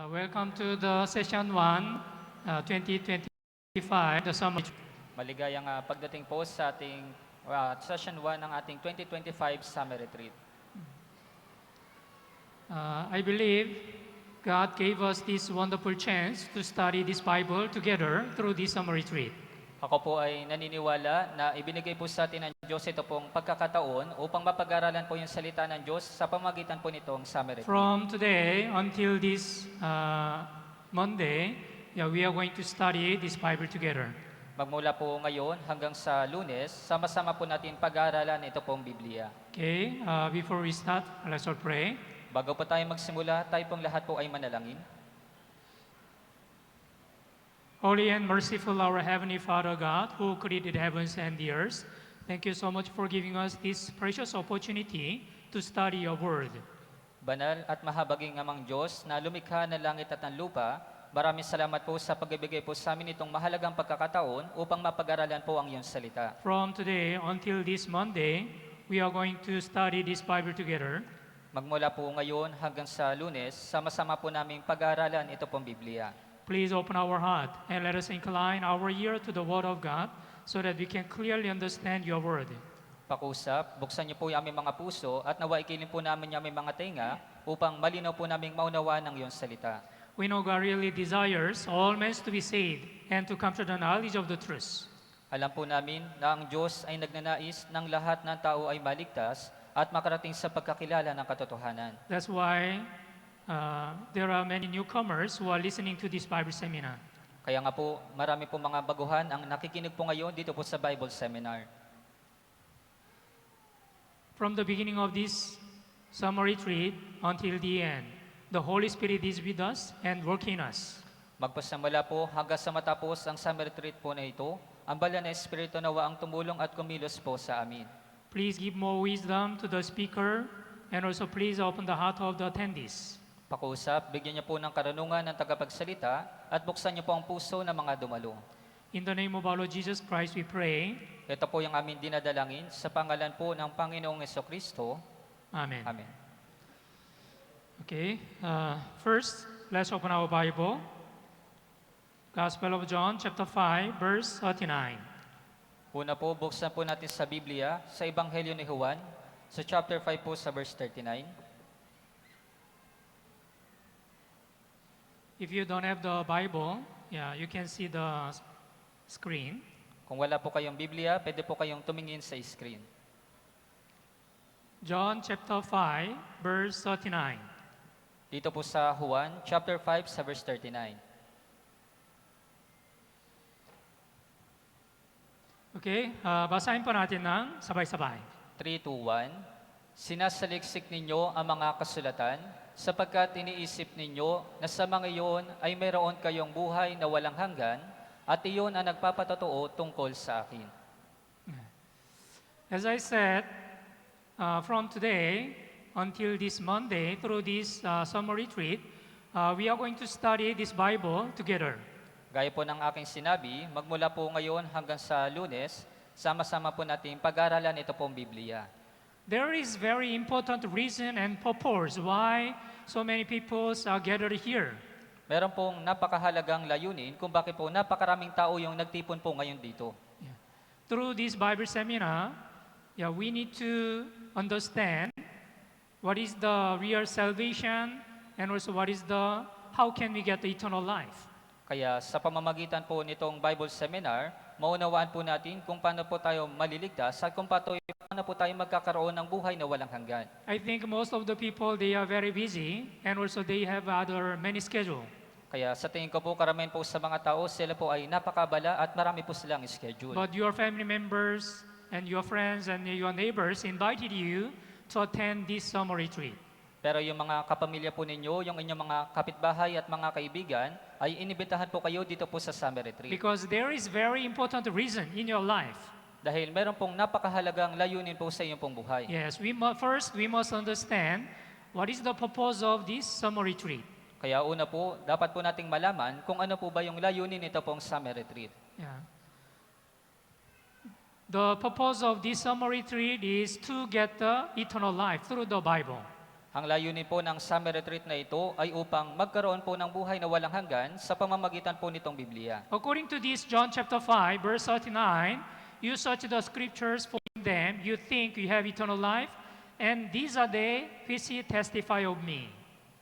Welcome to the session 1, 2025, the summer. Maligayang pagdating po sa ating session 1 ng ating 2025 Summer Retreat. I believe God gave us this wonderful chance to study this Bible together through this summer retreat. Ako po ay naniniwala na ibinigay po sa atin ng Diyos ito pong pagkakataon upang mapag-aralan po yung salita ng Diyos sa pamagitan po nitong Summer Retreat. From today until this Monday, we are going to study this Bible together. Magmula po ngayon hanggang sa Lunes, sama-sama po natin pag-aaralan ito pong Biblia. Okay, before we start, let's all pray. Bago po tayo magsimula, tayo pong lahat po ay manalangin. Holy and merciful our Heavenly Father God, who created heavens and the earth, thank you so much for giving us this precious opportunity to study your word. Banal at mahabaging amang Diyos na lumikha ng langit at ng lupa, maraming salamat po sa pagbibigay po sa amin itong mahalagang pagkakataon upang mapag-aralan po ang iyong salita. From today until this Monday, we are going to study this Bible together. Magmula po ngayon hanggang sa Lunes, sama-sama po naming pag-aaralan ito pong Biblia. Please open our heart and let us incline our ear to the Word of God so that we can clearly understand your word. Pakusap, buksan niyo po yung aming mga puso at nawa ikilin po namin yung aming mga tenga upang malinaw po naming maunawaan ng iyong salita. We know God really desires all men to be saved and to come to the knowledge of the truth. Alam po namin na ang Diyos ay nagnanais ng lahat ng tao ay maligtas at makarating sa pagkakilala ng katotohanan. That's why there are many newcomers who are listening to this Bible seminar. Kaya nga po, marami po mga baguhan ang nakikinig po ngayon dito po sa Bible Seminar. From the beginning of this summer retreat until the end, the Holy Spirit is with us and working in us. Magpasimula po hanggang sa matapos ang summer retreat po na ito, ang banal na Espiritu nawa ang tumulong at kumilos po sa amin. Please give more wisdom to the speaker and also please open the heart of the attendees. Pakusap, bigyan niyo po ng karunungan ng tagapagsalita at buksan niyo po ang puso ng mga dumalo. In the name of our Lord Jesus Christ, we pray. Ito po yung aming dinadalangin sa pangalan po ng Panginoong Jesucristo. Amen. Amen. Okay, first, let's open our Bible. Gospel of John, chapter 5, verse 39. Una po, buksan po natin sa Biblia, sa Ebanghelyo ni Juan, sa chapter 5 po sa verse 39. If you don't have the Bible, you can see the screen. Kung wala po kayong Biblia, pwede po kayong tumingin sa screen. John chapter 5, verse 39. Dito po sa Juan, chapter 5 sa verse 39. Okay, basahin po natin ng sabay-sabay. 3, 2, 1. Sinasaliksik ninyo ang mga kasulatan sapagkat iniisip ninyo na sa mga iyon ay mayroon kayong buhay na walang hanggan at iyon ang nagpapatotoo tungkol sa akin. As I said, from today until this Monday, through this summer retreat, we are going to study this Bible together. Gaya po ng aking sinabi, magmula po ngayon hanggang sa Lunes, sama-sama po natin pag-aralan ito pong Biblia. There is very important reason and purpose why so many people are gathered here. Meron pong napakahalagang layunin kung bakit po napakaraming tao yung nagtipon po ngayon dito. Through this Bible seminar, we need to understand what is the real salvation and also how can we get the eternal life. Kaya sa pamamagitan po nitong Bible Seminar, maunawaan po natin kung paano po tayo maliligtas at kung paano po tayo magkakaroon ng buhay na walang hanggan. I think most of the people, they are very busy and also they have many schedule. Kaya sa tingin ko po, karamihan po sa mga tao, sila po ay napakabala at marami po silang schedule. But your family members and your friends and your neighbors invited you to attend this summer retreat. Pero yung mga kapamilya po ninyo, yung inyong mga kapitbahay at mga kaibigan, ay inibitahan po kayo dito po sa Summer Retreat. Because there is very important reason in your life. Dahil meron pong napakahalagang layunin po sa inyong pong buhay. Yes, first we must understand what is the purpose of this summer retreat. Kaya una po, dapat po nating malaman kung ano po ba yung layunin nito pong Summer Retreat. The purpose of this summer retreat is to get the eternal life through the Bible. Ang layunin po ng summer retreat na ito ay upang magkaroon po ng buhay na walang hanggan sa pamamagitan po nitong Biblia. According to this, John chapter 5, verse 39, you search the scriptures, for in them you think you have eternal life, and these are they which testify of me.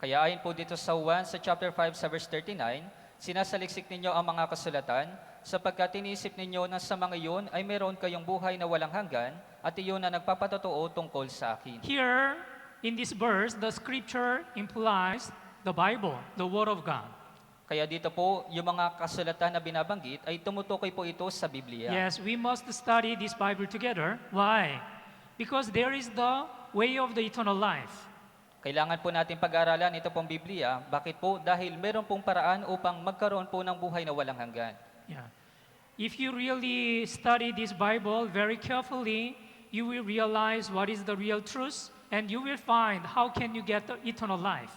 Kaya ayon po dito sa Juan sa chapter 5 sa verse 39, sinasaliksik ninyo ang mga kasulatan sapagkat iniisip ninyo na sa mga iyon ay meron kayong buhay na walang hanggan at iyon na nagpapatotoo tungkol sa akin. Here, in this verse, the scripture implies the Bible, the Word of God. Kaya dito po, yung mga kasulatan na binabanggit ay tumutukoy po ito sa Biblia. Yes, we must study this Bible together. Why? Because there is the way of the eternal life. Kailangan po natin pag-aralan ito pong Biblia. Bakit po? Dahil meron pong paraan upang magkaroon po ng buhay na walang hanggan. Yeah. If you really study this Bible very carefully, you will realize what is the real truth, and you will find how can you get the eternal life.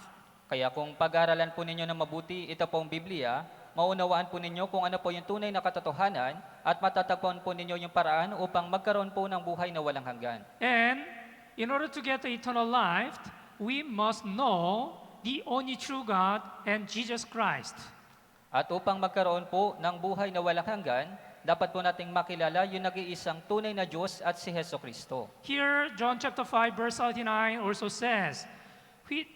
Kaya kung pag-aralan po ninyo na mabuti ito pong Biblia, maunawaan po ninyo kung ano po yung tunay na katotohanan at matatagpuan po ninyo yung paraan upang magkaroon po ng buhay na walang hanggan. And in order to get the eternal life, we must know the only true God and Jesus Christ. At upang magkaroon po ng buhay na walang hanggan, dapat po nating makilala yung nag-iisang tunay na Diyos at si Hesus Kristo. Here, John chapter 5, verse 39 also says,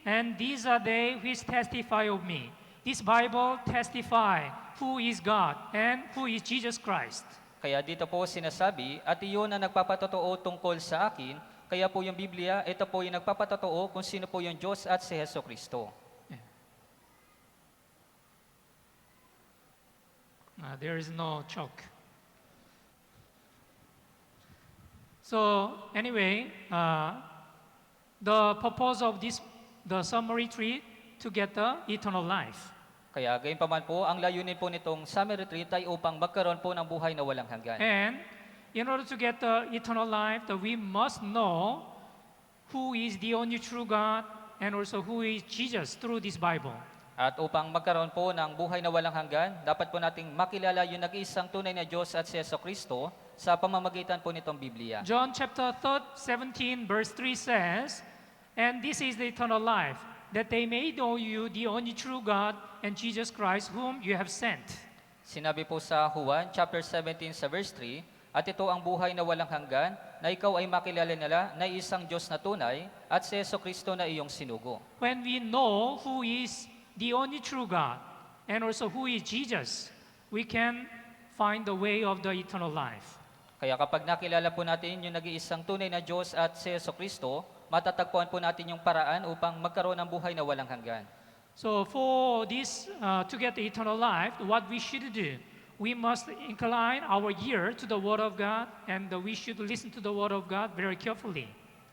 and these are they which testify of me. This Bible testify who is God and who is Jesus Christ. Kaya dito po sinasabi, at iyon na nagpapatotoo tungkol sa akin, kaya po yung Biblia, ito po yung nagpapatotoo kung sino po yung Diyos at si Hesus Kristo. There is no chalk. So anyway, the purpose of the summer retreat to get the eternal life. Kaya gayon pa man po, ang layunin po nitong summer retreat ay upang magkaroon po ng buhay na walang hanggan. And in order to get the eternal life, we must know who is the only true God and also who is Jesus through this Bible. At upang magkaroon po ng buhay na walang hanggan, dapat po nating makilala yung nag-iisang tunay na Diyos at si Hesus Kristo sa pamamagitan po nitong Biblia. John chapter 17 verse 3 says, and this is the eternal life, that they may know you, the only true God, and Jesus Christ, whom you have sent. Sinabi po sa Juan chapter 17 sa verse 3, at ito ang buhay na walang hanggan, na ikaw ay makilala nila na isang Diyos na tunay at si Hesus Kristo na iyong sinugo. When we know who is the only true God and also who is Jesus, we can find the way of the eternal life. Kaya kapag nakilala po natin yung nag-iisang tunay na Diyos at si Hesus Kristo, matatagpuan po natin yung paraan upang magkaroon ng buhay na walang hanggan. So for this, to get the eternal life, what we should do, we must incline our ear to the Word of God, and we should listen to the Word of God very carefully.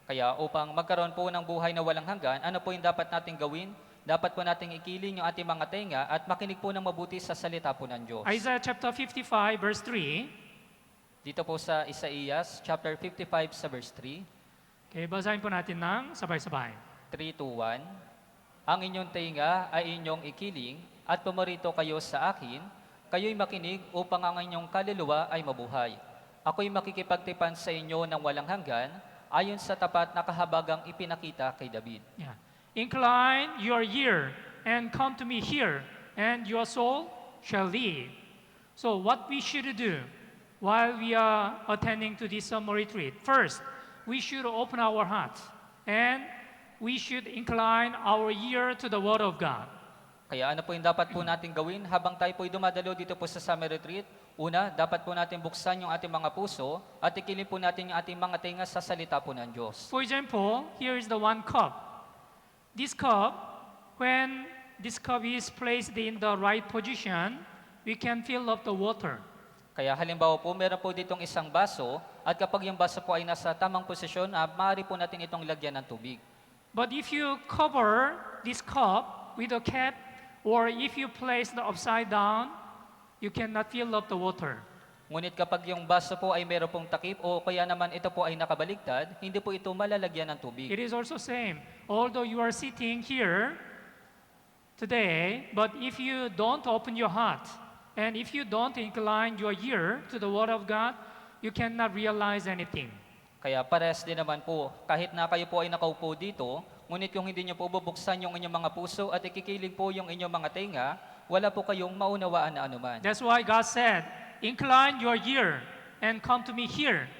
Kaya upang magkaroon po ng buhay na walang hanggan, ano po yung dapat nating gawin? Dapat po nating ikiling yung ating mga tenga at makinig po ng mabuti sa salita po ng Diyos. Isaiah chapter 55 verse 3. Dito po sa Isaías chapter 55 sa verse 3. Okay, basahin po natin ng sabay-sabay. 3 to 1. Ang inyong tenga ay inyong ikiling at pumarito kayo sa akin, kayo'y makinig upang ang inyong kaluluwa ay mabuhay. Ako'y makikipagtipan sa inyo ng walang hanggan, ayon sa tapat na kahabagang ipinakita kay David. Yeah. Incline your ear and come to me here, and your soul shall live. So what we should do while we are attending to this summer retreat? First, we should open our hearts and we should incline our ear to the Word of God. Kaya ano po yung dapat po natin gawin habang tayo po'y dumadalo dito po sa summer retreat? Una, dapat po natin buksan yung ating mga puso at ikilin po natin yung ating mga tenga sa salita po ng Diyos. For example, here is the one cup. This cup, when this cup is placed in the right position, we can fill up the water. Kaya halimbawa po, meron po ditong isang baso at kapag yung baso po ay nasa tamang posisyon, maaari po natin itong lagyan ng tubig. But if you cover this cup with a cap, or if you place the upside down, you cannot fill up the water. Ngunit kapag yung baso po ay meron pong takip o kaya naman ito po ay nakabaligtad, hindi po ito malalagyan ng tubig. It is also same. Although you are sitting here today, but if you don't open your heart, and if you don't incline your ear to the Word of God, you cannot realize anything. Kaya parehas din naman po, kahit na kayo po ay nakaupo dito, Ngunit kung hindi nyo po bubuksan yung inyong mga puso at ikikilig po yung inyong mga tenga, wala po kayong maunawaan na anuman. That's why God said, incline your ear and come to me here.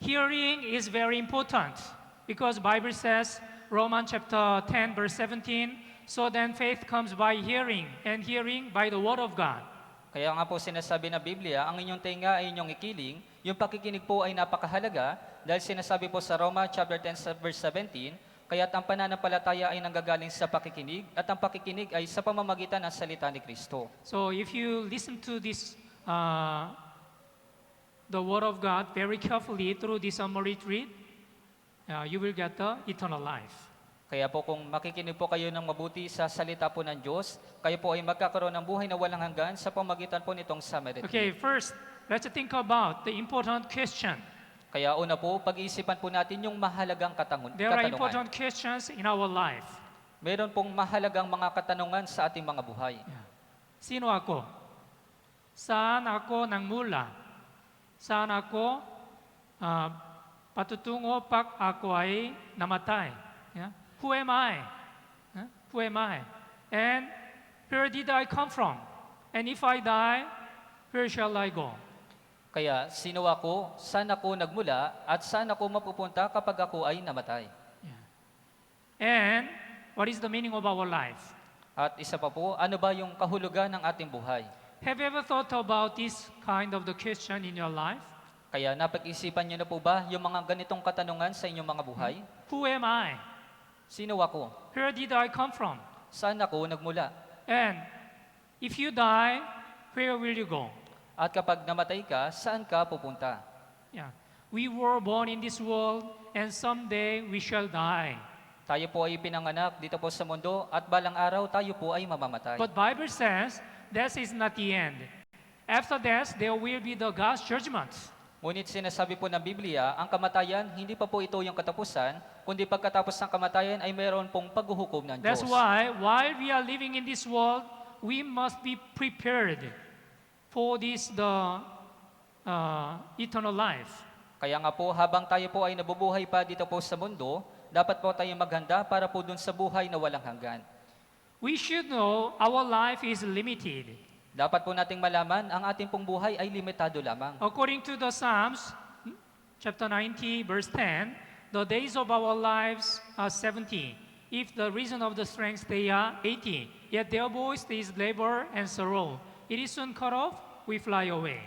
Hearing is very important because Bible says, Romans chapter 10 verse 17, so then faith comes by hearing and hearing by the word of God. Kaya nga po sinasabi na Biblia, ang inyong tenga ay inyong ikiling, yung pakikinig po ay napakahalaga dahil sinasabi po sa Roma chapter 10 verse 17, kaya't ang pananampalataya ay nanggagaling sa pakikinig at ang pakikinig ay sa pamamagitan ng salita ni Kristo. So if you listen to this, the word of God very carefully through this summer retreat, you will get the eternal life. Kaya po kung makikinig po kayo ng mabuti sa salita po ng Diyos, kayo po ay magkakaroon ng buhay na walang hanggan sa pamamagitan po nitong summer retreat. Okay, first, let's think about the important question. Kaya una po, pag-iisipan po natin yung mahalagang There are katanungan. important questions in our life. Meron pong mahalagang mga katanungan sa ating mga buhay. Sino ako? Saan ako nagmula? Saan ako patutungo pag ako ay namatay? Yeah? Who am I? Who am I? And where did I come from? And if I die, where shall I go? Kaya, sino ako, saan ako nagmula, at saan ako mapupunta kapag ako ay namatay? And what is the meaning of our life? At isa pa po, ano ba yung kahulugan ng ating buhay? Have you ever thought about this kind of the question in your life? Kaya napag-isipan niyo na po ba yung mga ganitong katanungan sa inyong mga buhay? Who am I? Sino ako? Where did I come from? Saan ako nagmula? And if you die, where will you go? At kapag namatay ka, saan ka pupunta? Yeah. We were born in this world and someday we shall die. Tayo po ay pinanganak dito po sa mundo at balang araw tayo po ay mamamatay. But Bible says death is not the end. After death, there will be the God's judgment. Ngunit sinasabi po ng Biblia, ang kamatayan, hindi pa po ito yung katapusan, kundi pagkatapos ng kamatayan ay mayroon pong paghuhukom ng Diyos. That's why, while we are living in this world, we must be prepared for this, the eternal life. Kaya nga po, habang tayo po ay nabubuhay pa dito po sa mundo, dapat po tayo maghanda para po dun sa buhay na walang hanggan. We should know our life is limited. Dapat po nating malaman, ang ating pong buhay ay limitado lamang. According to the Psalms, chapter 90, verse 10, the days of our lives are 70. If the reason of the strength they are 80. Yet their voice is labor and sorrow. It is soon cut off, we fly away.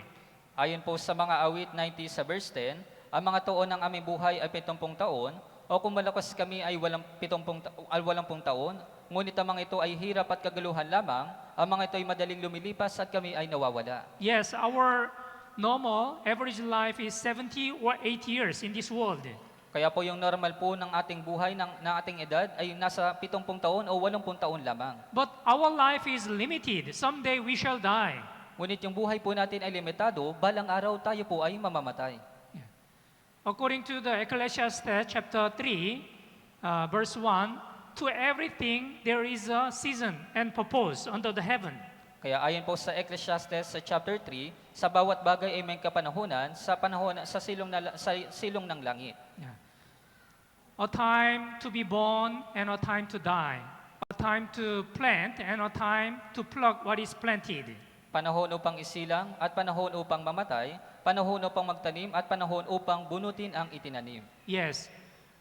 Ayon po sa mga awit 90 sa verse 10, ang mga taon ng aming buhay ay 70 taon, o kung malakas kami ay walang 80 taon, ngunit ang mga ito ay hirap at kagaluhan lamang, ang mga ito ay madaling lumilipas at kami ay nawawala. Yes, our normal average life is 70 or 80 years in this world. Kaya po yung normal po ng ating buhay, ng ating edad, ay nasa 70 taon o 80 taon lamang. But our life is limited. Someday we shall die. Ngunit yung buhay po natin ay limitado, balang araw tayo po ay mamamatay. According to the Ecclesiastes chapter 3, verse 1, to everything there is a season and purpose under the heaven. Kaya ayon po sa Ecclesiastes sa chapter 3, sa bawat bagay ay may kapanahunan sa silong ng langit. Yeah. A time to be born and a time to die. A time to plant and a time to pluck what is planted. Panahon upang isilang at panahon upang mamatay, panahon upang magtanim at panahon upang bunutin ang itinanim. Yes,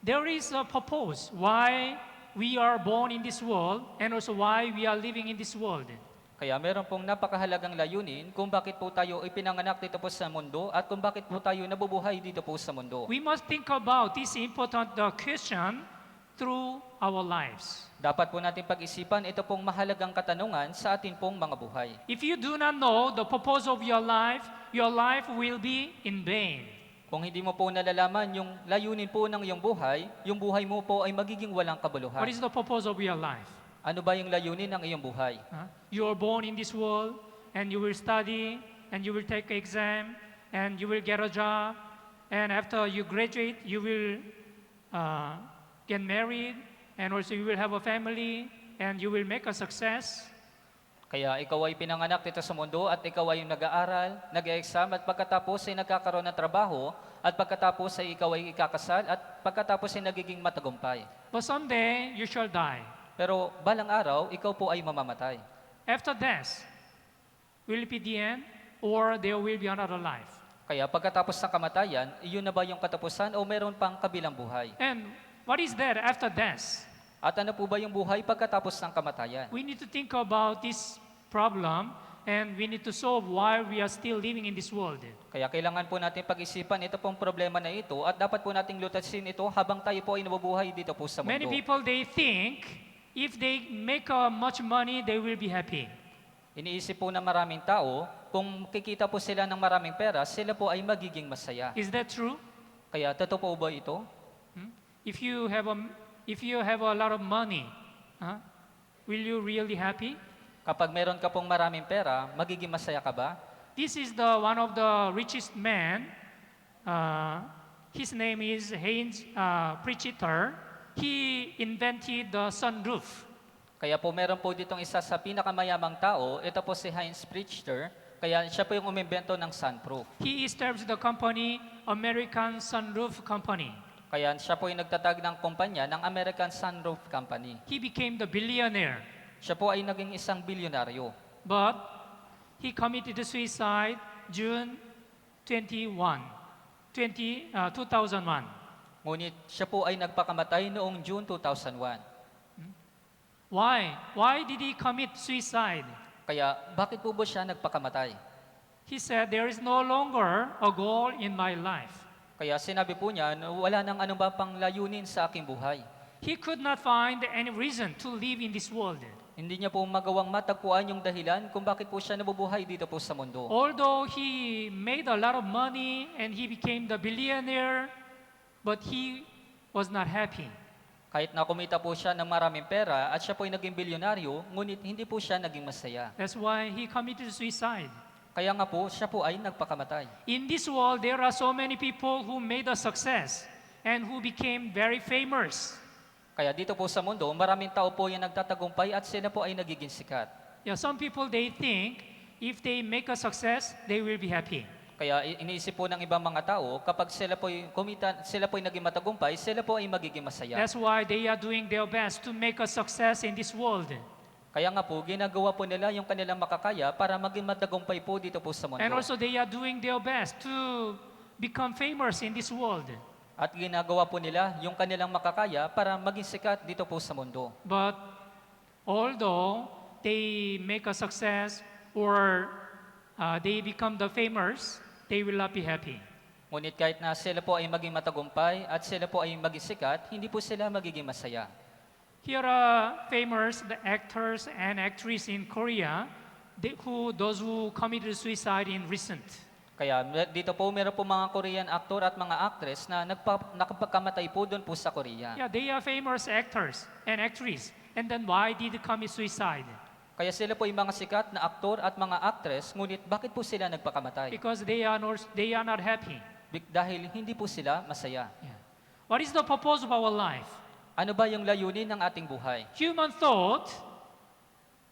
there is a purpose why we are born in this world and also why we are living in this world. Kaya meron pong napakahalagang layunin kung bakit po tayo ipinanganak dito po sa mundo at kung bakit po tayo nabubuhay dito po sa mundo. We must think about this important question through our lives. Dapat po natin pag-isipan ito pong mahalagang katanungan sa atin pong mga buhay. If you do not know the purpose of your life will be in vain. Kung hindi mo po nalalaman yung layunin po ng iyong buhay mo po ay magiging walang kabuluhan. What is the purpose of your life? Ano ba yung layunin ng iyong buhay? You are born in this world and you will study and you will take exam and you will get a job and after you graduate you will get married and also you will have a family and you will make a success. Kaya ikaw ay pinanganak dito sa mundo at ikaw ay nag-aaral, nag-exam at pagkatapos ay nagkakaroon ng trabaho at pagkatapos ay ikaw ay ikakasal at pagkatapos ay nagiging matagumpay. But someday you shall die. Pero balang araw, ikaw po ay mamamatay. After death, will it be the end or there will be another life? Kaya pagkatapos ng kamatayan, iyon na ba yung katapusan o meron pang kabilang buhay? And what is that after death? At ano po ba yung buhay pagkatapos ng kamatayan? We need to think about this problem and we need to solve why we are still living in this world. Kaya kailangan po natin pag-isipan ito pong problema na ito at dapat po nating lutasin ito habang tayo po ay nabubuhay dito po sa Many mundo. people, they think if they make much money, they will be happy. Iniisip po ng maraming tao, kung kikita po sila ng maraming pera, sila po ay magiging masaya. Is that true? Kaya totoo po ba ito? If you have a lot of money, will you really happy? Kapag meron ka pong maraming pera, magiging masaya ka ba? This is the one of the richest man. His name is Heinz Prichiter. He invented the sunroof. Kaya po meron po ditong isa sa pinakamayamang tao, ito po si Heinz Prichter, kaya siya po yung umimbento ng sunroof. He established the company, American Sunroof Company. Kaya siya po yung nagtatag ng kumpanya ng American Sunroof Company. He became the billionaire, Siya po ay naging isang bilyonaryo. but he committed suicide June 2001. Ngunit siya po ay nagpakamatay noong June 2001. Why? Why did he commit suicide? Kaya bakit po ba siya nagpakamatay? He said, there is no longer a goal in my life. Kaya sinabi po niya na wala nang anumang pang layunin sa aking buhay. He could not find any reason to live in this world. Hindi niya po magawang matagpuan yung dahilan kung bakit po siya nabubuhay dito po sa mundo. Although he made a lot of money and he became the billionaire, but he was not happy. Kahit na kumita po siya ng maraming pera at siya po ay naging bilyonaryo, ngunit hindi po siya naging masaya. That's why he committed suicide. Kaya nga po, siya po ay nagpakamatay. In this world, there are so many people who made a success and who became very famous. Kaya dito po sa mundo, maraming tao po yung nagtatagumpay at sila po ay nagiging sikat. Yeah, some people, they think if they make a success, they will be happy. Kaya iniisip po ng ibang mga tao, kapag sila po ay kumita, sila po ay naging matagumpay, sila po ay magiging masaya. That's why they are doing their best to make a success in this world. Kaya nga po, ginagawa po nila yung kanilang makakaya para maging matagumpay po dito po sa mundo. And also they are doing their best to become famous in this world. At ginagawa po nila yung kanilang makakaya para maging sikat dito po sa mundo. But although they make a success or they become the famous, they will not be happy. Ngunit kahit na sila po ay maging matagumpay at sila po ay maging sikat, hindi po sila magiging masaya. Here are famous the actors and actresses in Korea, those who committed suicide in recent. Kaya dito po meron po mga Korean actor at mga actress na nakapagkamatay po doon po sa Korea. Yeah, they are famous actors and actresses. And then why did they commit suicide? Kaya sila po yung mga sikat na aktor at mga actress, ngunit bakit po sila nagpakamatay? Because they are not happy. Dahil hindi po sila masaya. Yeah. What is the purpose of our life? Ano ba yung layunin ng ating buhay? Human thought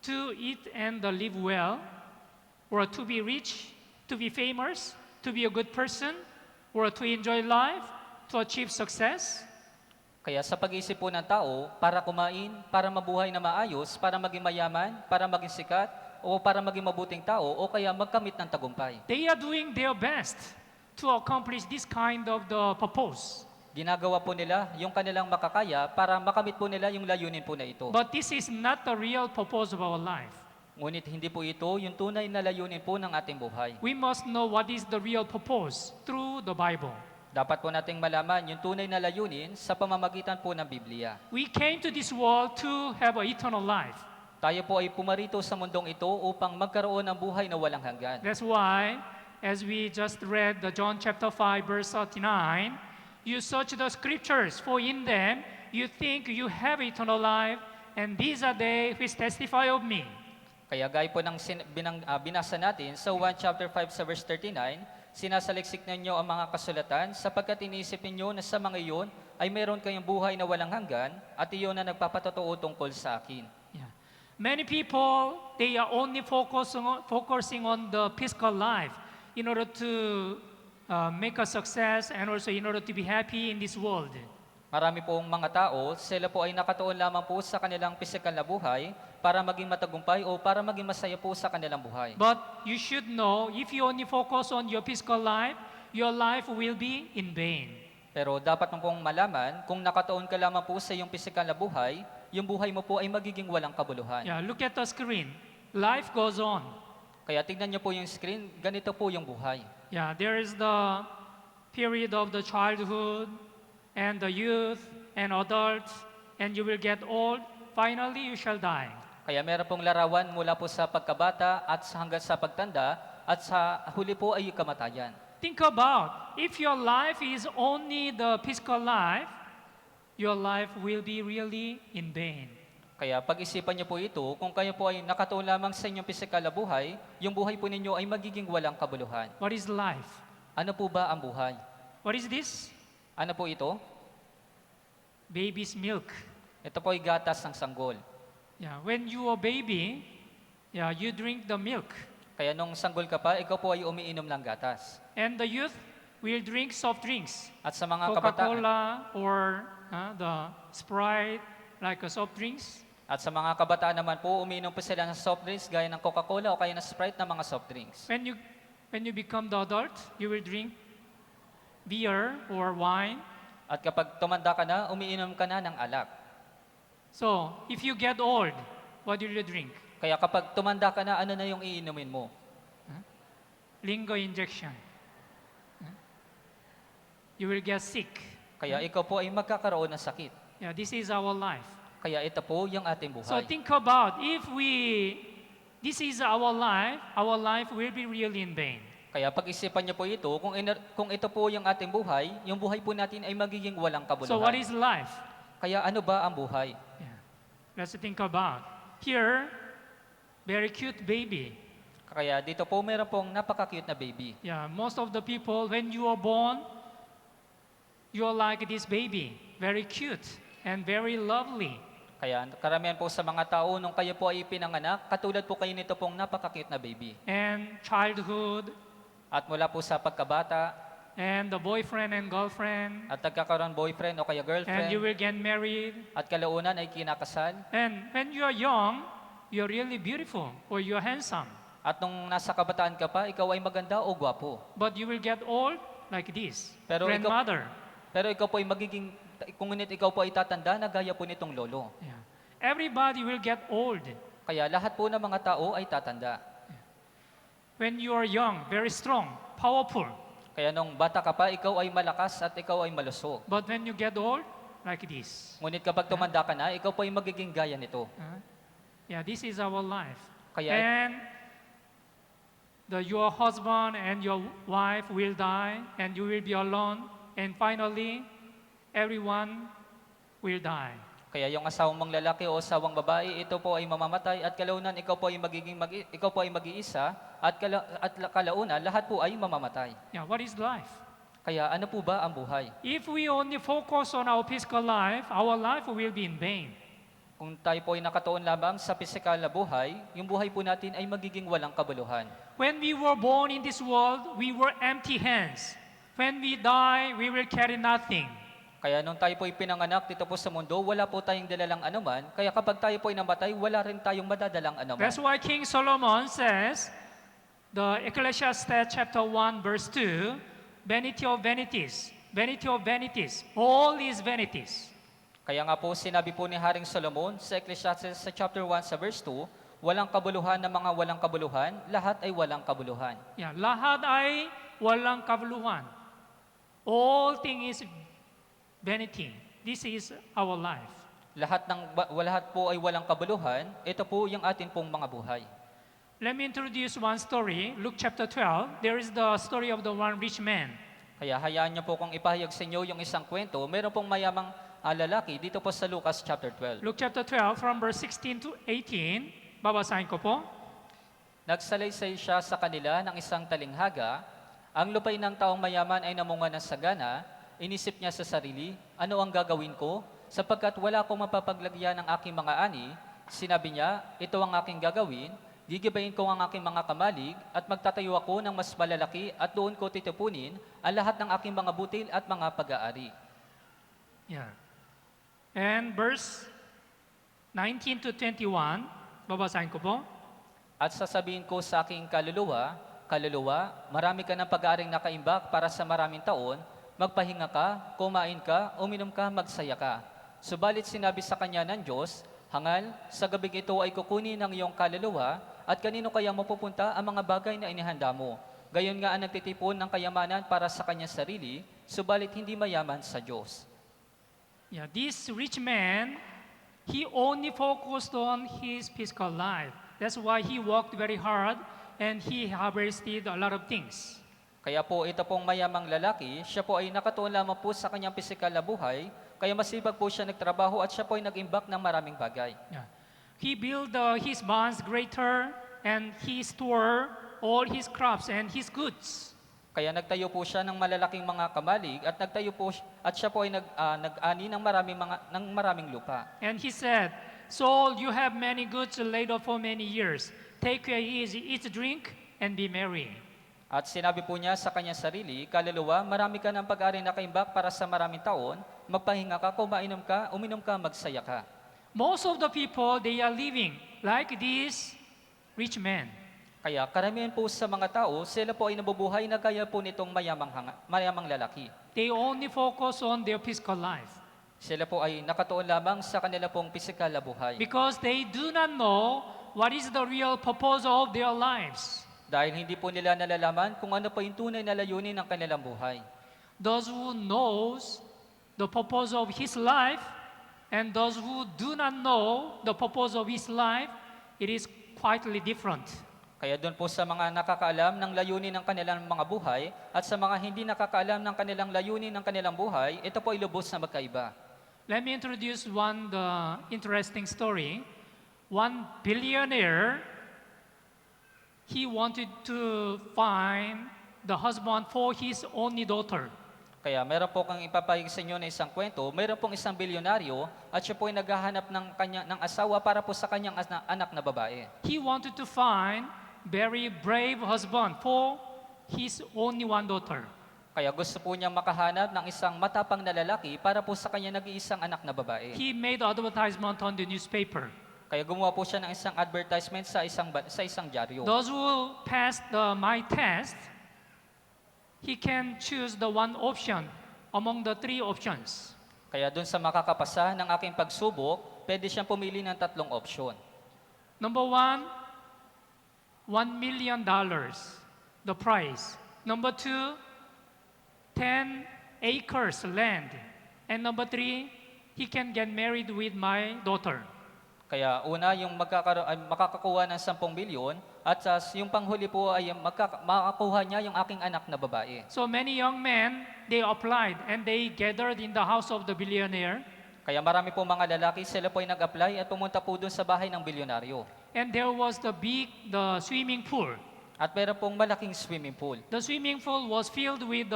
to eat and live well, or to be rich, to be famous, to be a good person, or to enjoy life, to achieve success. Kaya sa pag-iisip po ng tao, para kumain, para mabuhay na maayos, para maging mayaman, para maging sikat, o para maging mabuting tao, o kaya magkamit ng tagumpay. They are doing their best to accomplish this kind of the purpose. Ginagawa po nila yung kanilang makakaya para makamit po nila yung layunin po na ito. But this is not the real purpose of our life. Ngunit hindi po ito yung tunay na layunin po ng ating buhay. We must know what is the real purpose through the Bible. Dapat po nating malaman yung tunay na layunin sa pamamagitan po ng Biblia. We came to this world to have an eternal life. Tayo po ay pumarito sa mundong ito upang magkaroon ng buhay na walang hanggan. That's why, as we just read the John chapter 5, verse 39, you search the scriptures, for in them you think you have eternal life, and these are they which testify of me. Kaya gaya po ng binasa natin sa 1 chapter 5 sa verse 39, sinasaliksik ninyo ang mga kasulatan sapagkat iniisip ninyo na sa mga iyon ay meron kayong buhay na walang hanggan at iyon na nagpapatotoo tungkol sa akin. Yeah. Many people, they are only focusing on the physical life in order to make a success and also in order to be happy in this world. Marami pong mga tao, sila po ay nakatuon lamang po sa kanilang pisikal na buhay para maging matagumpay o para maging masaya po sa kanilang buhay. But you should know, if you only focus on your physical life, your life will be in vain. Pero dapat mo pong malaman, kung nakatuon ka lamang po sa iyong pisikal na buhay, yung buhay mo po ay magiging walang kabuluhan. Yeah, look at the screen. Life goes on. Kaya tignan niyo po yung screen, ganito po yung buhay. Yeah, there is the period of the childhood and the youth and adults, and you will get old. Finally, you shall die. Kaya meron pong larawan mula po sa pagkabata at hanggang sa pagtanda at sa huli po ay kamatayan. Think about, if your life is only the physical life, your life will be really in vain. Kaya pag-isipan niyo po ito, kung kayo po ay nakatuon lamang sa inyong pisikal na buhay, yung buhay po ninyo ay magiging walang kabuluhan. What is life? Ano po ba ang buhay? What is this? Ano po ito? Baby's milk. Ito po ay gatas ng sanggol. Yeah, when you are baby, yeah, you drink the milk. Kaya nung sanggol ka pa, ikaw po ay umiinom ng gatas. And the youth will drink soft drinks. At sa mga kabataan, Coca-Cola or the Sprite, like soft drinks. naman po, umiinom po sila ng soft drinks gaya ng Coca-Cola o kaya ng Sprite na mga soft drinks. When you become the adult, you will drink beer or wine. At kapag tumanda ka na, umiinom ka na ng alak. So, if you get old, what do you drink? Kaya kapag tumanda ka na, ano na yung iinumin mo? Lingo injection. You will get sick. Kaya ikaw po ay magkakaroon ng sakit. Yeah, this is our life. Kaya ito po yung ating So buhay. think about, if this is our life will be really in vain. Kaya pag-isipan niyo po ito, kung ito po yung ating buhay, yung buhay po natin ay magiging walang kabuluhan. So what is life? Kaya ano ba ang buhay? Yeah. Let's think about. Here, very cute baby. Kaya dito po meron pong napaka-cute na baby. Yeah, most of the people, when you are born, you are like this baby. Very cute and very lovely. Kaya karamihan po sa mga tao, nung kayo po ay pinanganak, katulad po kayo nito pong napaka-cute na baby. And childhood, At mula po sa pagkabata, and the boyfriend and girlfriend, at nagkakaroon boyfriend o kaya and you girlfriend, will get married. at kalaunan ay kinakasal. And when you are young, you're really beautiful or you're handsome. At nung nasa kabataan ka pa, ikaw ay maganda o gwapo. But you will get old like this, Pero grandmother. Pero ikaw po ay kung ngunit ikaw po ay tatanda, na gaya po nitong lolo. Yeah. Everybody will get old. Kaya lahat po ng mga tao ay tatanda. When you are young, very strong, powerful. Kaya nung bata ka pa, ikaw ay malakas at ikaw ay malusog. But when you get old, like this. Ngunit kapag tumanda ka na, ikaw po ay magiging gaya nito. Yeah, this is our life. Kaya And your husband and your wife will die, and you will be alone. And finally, everyone will die. Kaya yung asawang mong lalaki o asawang babae, ito po ay mamamatay at kalaunan ikaw po ay ikaw po ay mag-iisa at kalaunan lahat po ay mamamatay. Yeah, what is life? Kaya ano po ba ang buhay? If we only focus on our physical life, our life will be in vain. Kung tayo po ay nakatuon lamang sa pisikal na buhay, yung buhay po natin ay magiging walang kabuluhan. When we were born in this world, we were empty hands. When we die, we will carry nothing. Kaya nung tayo po ay pinanganak dito po sa mundo, wala po tayong dalalang anuman. Kaya kapag tayo po ay namatay, wala rin tayong madadalang anuman. That's why King Solomon says, the Ecclesiastes chapter 1 verse 2, vanity of vanities, all is vanities. Kaya nga po sinabi po ni Haring Solomon sa Ecclesiastes sa chapter 1 sa verse 2, walang kabuluhan ng mga walang kabuluhan, lahat ay walang kabuluhan. Yeah, lahat ay walang kabuluhan. All things is vanity. This is our life. Lahat po ay walang kabuluhan, ito po yung atin pong mga buhay. Let me introduce one story. Luke chapter 12. There is the story of the one rich man. Kaya hayaan niyo po kung ipahayag sa inyo yung isang kwento, meron pong mayamang lalaki dito po sa Lucas chapter 12. Luke chapter 12 from verse 16 to 18. Babasahin ko po. Nagsalaysay siya sa kanila ng isang talinghaga. Ang lupay ng taong mayaman ay namunga ng sagana. Inisip niya sa sarili, ano ang gagawin ko? Sapagkat wala akong mapapaglagyan ng aking mga ani, Sinabi niya, ito ang aking gagawin, gigibayin ko ang aking mga kamalig at magtatayo ako ng mas malalaki at doon ko titipunin ang lahat ng aking mga butil at mga pag-aari. Yeah. And verse 19 to 21, babasahin ko po. At sasabihin ko sa aking kaluluwa, kaluluwa, marami ka ng pag-aaring nakaimbak para sa maraming taon, magpahinga ka, kumain ka, uminom ka, magsaya ka. Subalit sinabi sa kanya ng Diyos, hangal, sa gabing ito ay kukunin ng iyong kaluluwa, at kanino kaya mapupunta ang mga bagay na inihanda mo? Gayon nga ang nagtitipon ng kayamanan para sa kanyang sarili, subalit hindi mayaman sa Diyos. Yeah, this rich man, he only focused on his physical life. That's why he worked very hard and he harvested a lot of things. Kaya po ito pong mayamang lalaki, siya po ay nakatuon lamang po sa kanyang pisikal na buhay, kaya masibag po siya nagtrabaho at siya po ay nag-imbak ng maraming bagay. Yeah. He built his barns greater and he stored all his crops and his goods. Kaya nagtayo po siya ng malalaking mga kamalig at nagtayo po at siya po ay nag-ani ng maraming lupa. And he said, Saul, you have many goods laid up for many years. Take care easy, eat, drink, and be merry. At sinabi po niya sa kanyang sarili, kaluluwa, marami ka ng pag-ari na kaimbak para sa maraming taon, magpahinga ka, uminom ka, magsaya ka. Most of the people, they are living like this rich man. Kaya karamihan po sa mga tao, sila po ay nabubuhay na gaya po nitong mayamang lalaki. They only focus on their physical life Sila po ay nakatuon lamang sa kanila pong pisikal na buhay. because they do not know what is the real purpose of their lives. Dahil hindi po nila nalalaman kung ano pa yung tunay na layunin ng kanilang buhay. Those who knows the purpose of his life and those who do not know the purpose of his life, it is quietly different. Kaya doon po sa mga nakakaalam ng layunin ng kanilang mga buhay at sa mga hindi nakakaalam ng kanilang layunin ng kanilang buhay, ito po ay lubos na magkaiba. Let me introduce one interesting story. One billionaire, he wanted to find the husband for his only daughter. Kaya meron po kang ipapahig sa inyo na isang kwento, meron pong isang bilyonaryo at siya po ay naghahanap ng asawa para po sa kanyang anak na babae. He wanted to find very brave husband for his only one daughter. Kaya gusto po niyang makahanap ng isang matapang na lalaki para po sa kanya nag-iisang anak na babae. He made advertisement on the newspaper. Kaya gumawa po siya ng isang advertisement sa isang dyaryo. Those who passed my test, he can choose the one option among the three options. Kaya doon sa makakapasa ng aking pagsubok, pwede siyang pumili ng 3 opsyon. Number one, $1 million, the price. Number two, 10 acres land. And number three, he can get married with my daughter. Kaya una, yung makakakuha ng 10 milyon at yung panghuli po ay makakuha niya yung aking anak na babae. So many young men, they applied and they gathered in the house of the billionaire. Kaya marami po mga lalaki, sila po ay nag-apply at pumunta po doon sa bahay ng bilyonaryo. And there was the swimming pool. At meron pong malaking swimming pool. The swimming pool was filled with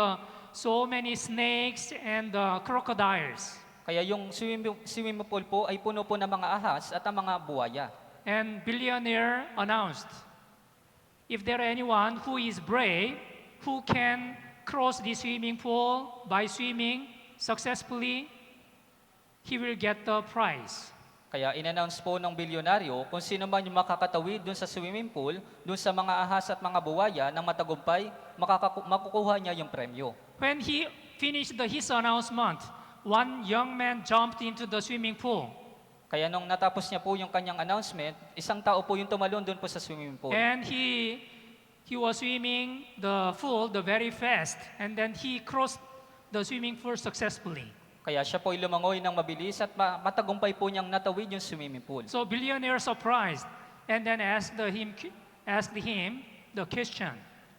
so many snakes and crocodiles. Kaya yung swimming pool po ay puno po ng mga ahas at ang mga buwaya. And billionaire announced, if there anyone who is brave, who can cross the swimming pool by swimming successfully, he will get the prize. Kaya in-announce po ng bilyonaryo kung sino man yung makakatawid dun sa swimming pool, dun sa mga ahas at mga buwaya ng matagumpay, makukuha niya yung premyo. When he finished his announcement, one young man jumped into the swimming pool. Kaya nung natapos niya po yung kanyang announcement, isang tao po yung tumalon dun po sa swimming pool. And he was swimming the pool very fast, and then he crossed the swimming pool successfully. Kaya siya po ay lumangoy ng mabilis at matagumpay po niyang natawid yung swimming pool. So billionaire surprised, and then asked him the question.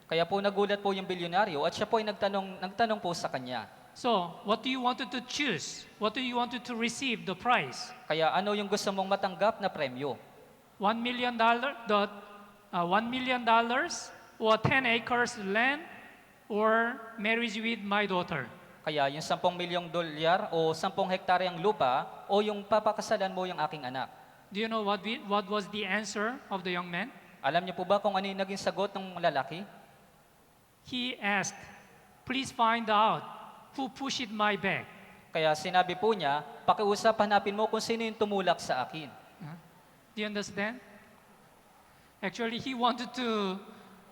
Kaya po nagulat po yung bilyonaryo at siya po ay nagtanong po sa kanya. So, what do you wanted to choose? What do you wanted to receive the prize? Kaya ano yung gusto mong matanggap na premyo? $1 million, $1 million, or 10 acres land, or marriage with my daughter? Kaya yung 10 milyong dolyar o 10 hektaryang lupa o yung papakasalan mo yung aking anak. Do you know what was the answer of the young man? Alam niyo po ba kung ano yung naging sagot ng lalaki? He asked, "Please find out who pushed my back." Kaya sinabi po niya, pakiusap, hanapin mo kung sino yung tumulak sa akin. Do you understand? Actually, he wanted to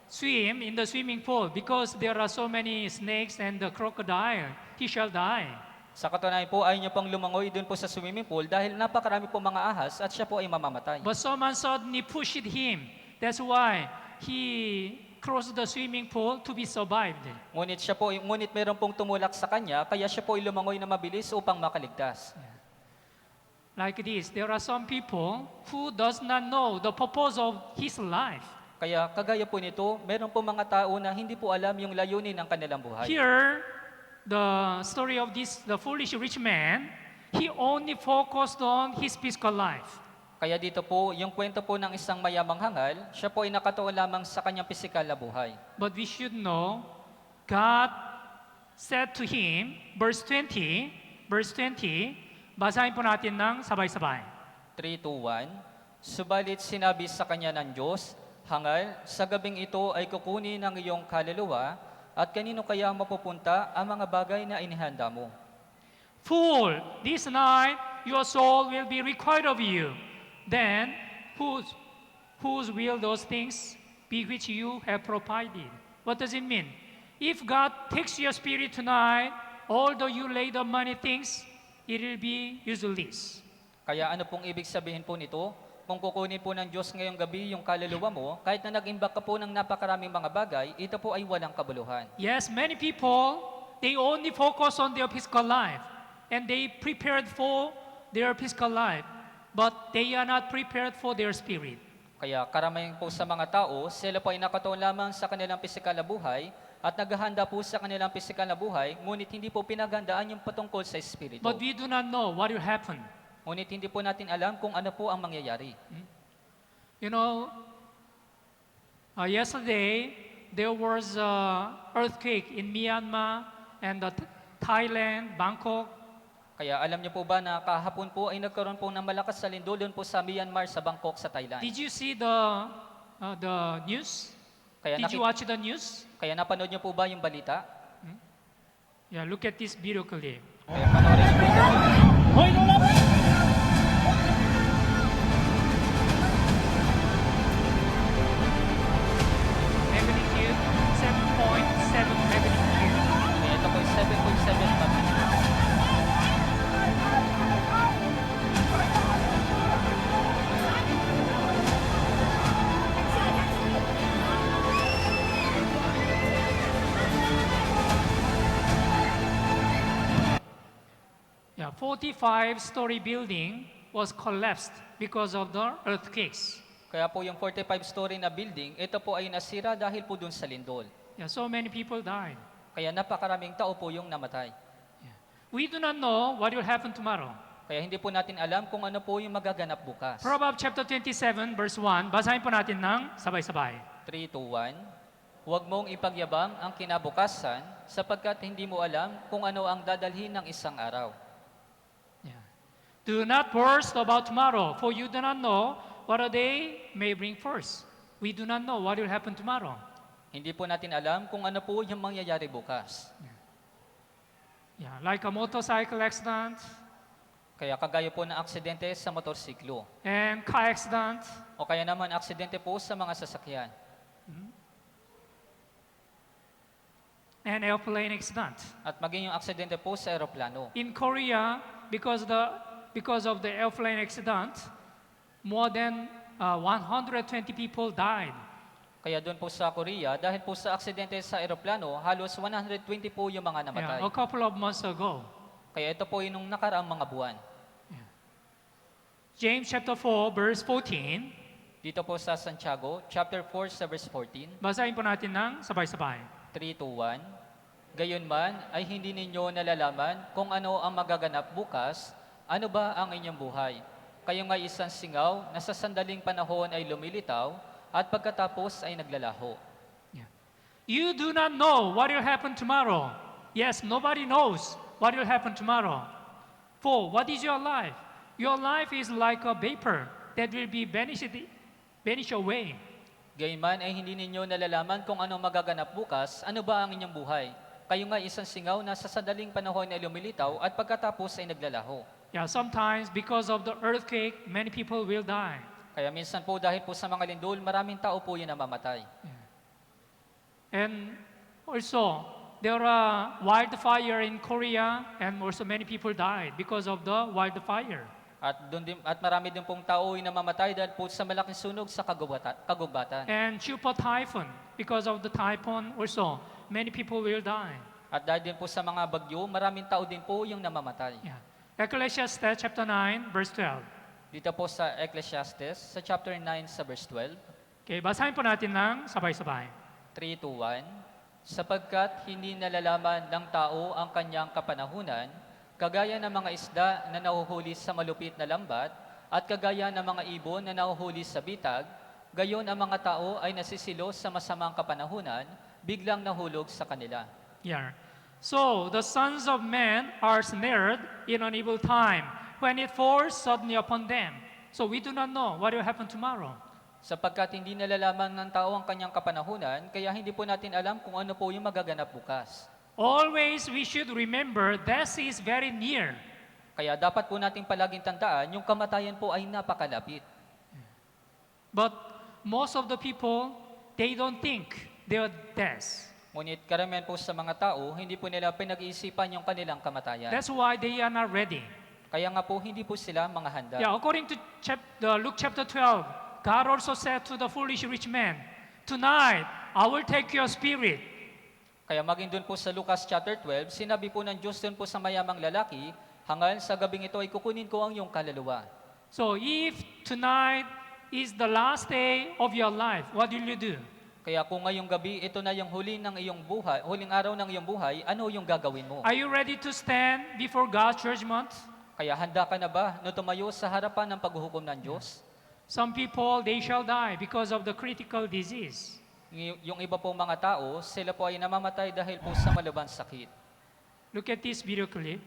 swim in the swimming pool because there are so many snakes and the crocodile. He shall die. Sa katunayan po, ayaw niya pang lumangoy doon po sa swimming pool dahil napakarami po mga ahas at siya po ay mamamatay. But someone suddenly pushed him. That's why he crossed the swimming pool to be survived. Ngunit meron pong tumulak sa kanya, kaya siya po ay lumangoy na mabilis upang makaligtas. Like this, there are some people who does not know the purpose of his life. Kaya kagaya po nito, meron po mga tao na hindi po alam yung layunin ng kanilang buhay. Here, the story of the foolish rich man, he only focused on his physical life. Kaya dito po, yung kwento po ng isang mayamang hangal, siya po ay nakatuon lamang sa kanyang pisikal na buhay. But we should know, God said to him, verse 20, basahin po natin ng sabay-sabay. 3, 2, 1. Subalit sinabi sa kanya ng Diyos, hangal, sa gabing ito ay kukunin ang iyong kaluluwa, at kanino kaya mapupunta ang mga bagay na inihanda mo? Fool, this night your soul will be required of you. Then, whose will those things be which you have provided? What does it mean? If God takes your spirit tonight, although you laid up many things, it will be useless. Kaya ano pong ibig sabihin po nito? Kung kukunin po ng Diyos ngayong gabi yung kaluluwa mo, kahit na nag-imbak ka po ng napakaraming mga bagay, ito po ay walang kabuluhan. Yes, many people, they only focus on their physical life. And they prepared for their physical life. But they are not prepared for their spirit. Kaya karamihan po sa mga tao, sila po ay nakatuon lamang sa kanilang pisikal na buhay at naghahanda po sa kanilang pisikal na buhay, ngunit hindi po pinaghandaan yung patungkol sa espiritu. But we do not know what will happen. Ngunit hindi po natin alam kung ano po ang mangyayari. You know, yesterday, there was an earthquake in Myanmar and Thailand, Bangkok. Kaya alam niyo po ba na kahapon po ay nagkaroon po ng malakas na lindol doon po sa Myanmar, sa Bangkok, sa Thailand. Did you see the news? Kaya, Did you watch the news? kaya napanood niyo po ba yung balita? Yeah, look at this video clip. Kaya panoorin niyo po ito. Magnitude 7.7 magnitude. Kaya ito po ay 7.7 magnitude. Yeah, 45-story building was collapsed because of the earthquakes. Kaya po yung 45-story na building, ito po ay nasira dahil po dun sa lindol. Yeah, so many people died. Kaya napakaraming tao po yung namatay. We do not know what will happen tomorrow. Kaya hindi po natin alam kung ano po yung magaganap bukas. Proverbs chapter 27 verse 1, basahin po natin ng sabay-sabay. 3, 2, 1. Huwag mong ipagyabang ang kinabukasan sapagkat hindi mo alam kung ano ang dadalhin ng isang araw. Yeah. Do not boast about tomorrow, for you do not know what a day may bring forth. We do not know what will happen tomorrow. Hindi po natin alam kung ano po yung mangyayari bukas. Yeah, like a motorcycle accident Kaya kagaya po ng aksidente sa motorsiklo. and car accident, O kaya naman aksidente po sa mga sasakyan. and airplane accident. At maging yung aksidente po sa eroplano. In Korea, because of the airplane accident, more than 120 people died. Kaya doon po sa Korea, dahil po sa aksidente sa eroplano, halos 120 po yung mga namatay. Yeah, a couple of months ago. Kaya ito po yung nung nakaraang mga buwan. James chapter 4 verse 14. Dito po sa Santiago, chapter 4, sa verse 14, Basahin po natin ng sabay-sabay. 3, 2, 1. Gayunman ay hindi ninyo nalalaman kung ano ang magaganap bukas, ano ba ang inyong buhay. Kayo nga isang singaw na sa sandaling panahon ay lumilitaw at pagkatapos ay naglalaho. Yeah. You do not know what will happen tomorrow. Yes, nobody knows what will happen tomorrow. For what is your life? Your life is like a vapor that will be vanish away. Gayman ay hindi ninyo nalalaman kung ano magaganap bukas, ano ba ang inyong buhay. Kayo nga isang singaw na sa sandaling panahon ay lumilitaw at pagkatapos ay naglalaho. Yeah, sometimes because of the earthquake, many people will die. Kaya minsan po dahil po sa mga lindol, maraming tao po yun na mamatay. And also, there are wildfire in Korea, and also many people died because of the wildfire. At marami din pong tao yung namamatay dahil po sa malaking sunog sa kagubatan. And super typhoon, because of the typhoon also, many people will die. At dahil din po sa mga bagyo, maraming tao din po yung namamatay. Yeah. Ecclesiastes chapter 9, verse 12. Dito po sa Ecclesiastes, sa chapter 9, sa verse 12, Okay, basahin po natin ng sabay-sabay. 3 to 1, sapagkat hindi nalalaman ng tao ang kanyang kapanahunan, kagaya ng mga isda na nahuhuli sa malupit na lambat, at kagaya ng mga ibon na nahuhuli sa bitag, gayon ang mga tao ay nasisilo sa masamang kapanahunan, biglang nahulog sa kanila. Yeah. So, the sons of men are snared in an evil time, when it falls suddenly upon them. So, we do not know what will happen tomorrow. Sapagkat hindi nalalaman ng tao ang kanyang kapanahunan, kaya hindi po natin alam kung ano po yung magaganap bukas. Always we should remember death is very near. Kaya dapat po nating palaging tandaan, yung kamatayan po ay napakalapit. But most of the people, they don't think their death. Ngunit karamihan po sa mga tao, hindi po nila pinag-iisipan yung kanilang kamatayan. That's why they are not ready. Kaya nga po, hindi po sila mga handa. Yeah, according to Luke chapter 12, God also said to the foolish rich man, "Tonight, I will take your spirit." Kaya maging doon po sa Lucas chapter 12, sinabi po ng Diyos doon po sa mayamang lalaki, hangal sa gabing ito ay kukunin ko ang iyong kaluluwa. So if tonight is the last day of your life, what will you do? Kaya kung ngayong gabi, ito na yung huling araw ng iyong buhay, ano yung gagawin mo? Are you ready to stand before God's judgment? Kaya handa ka na ba na tumayo sa harapan ng paghuhukom ng Diyos? Some people, they shall die because of the critical disease. Yung iba pong mga tao, sila po ay namamatay dahil po sa malubhang sakit. Look at this video clip.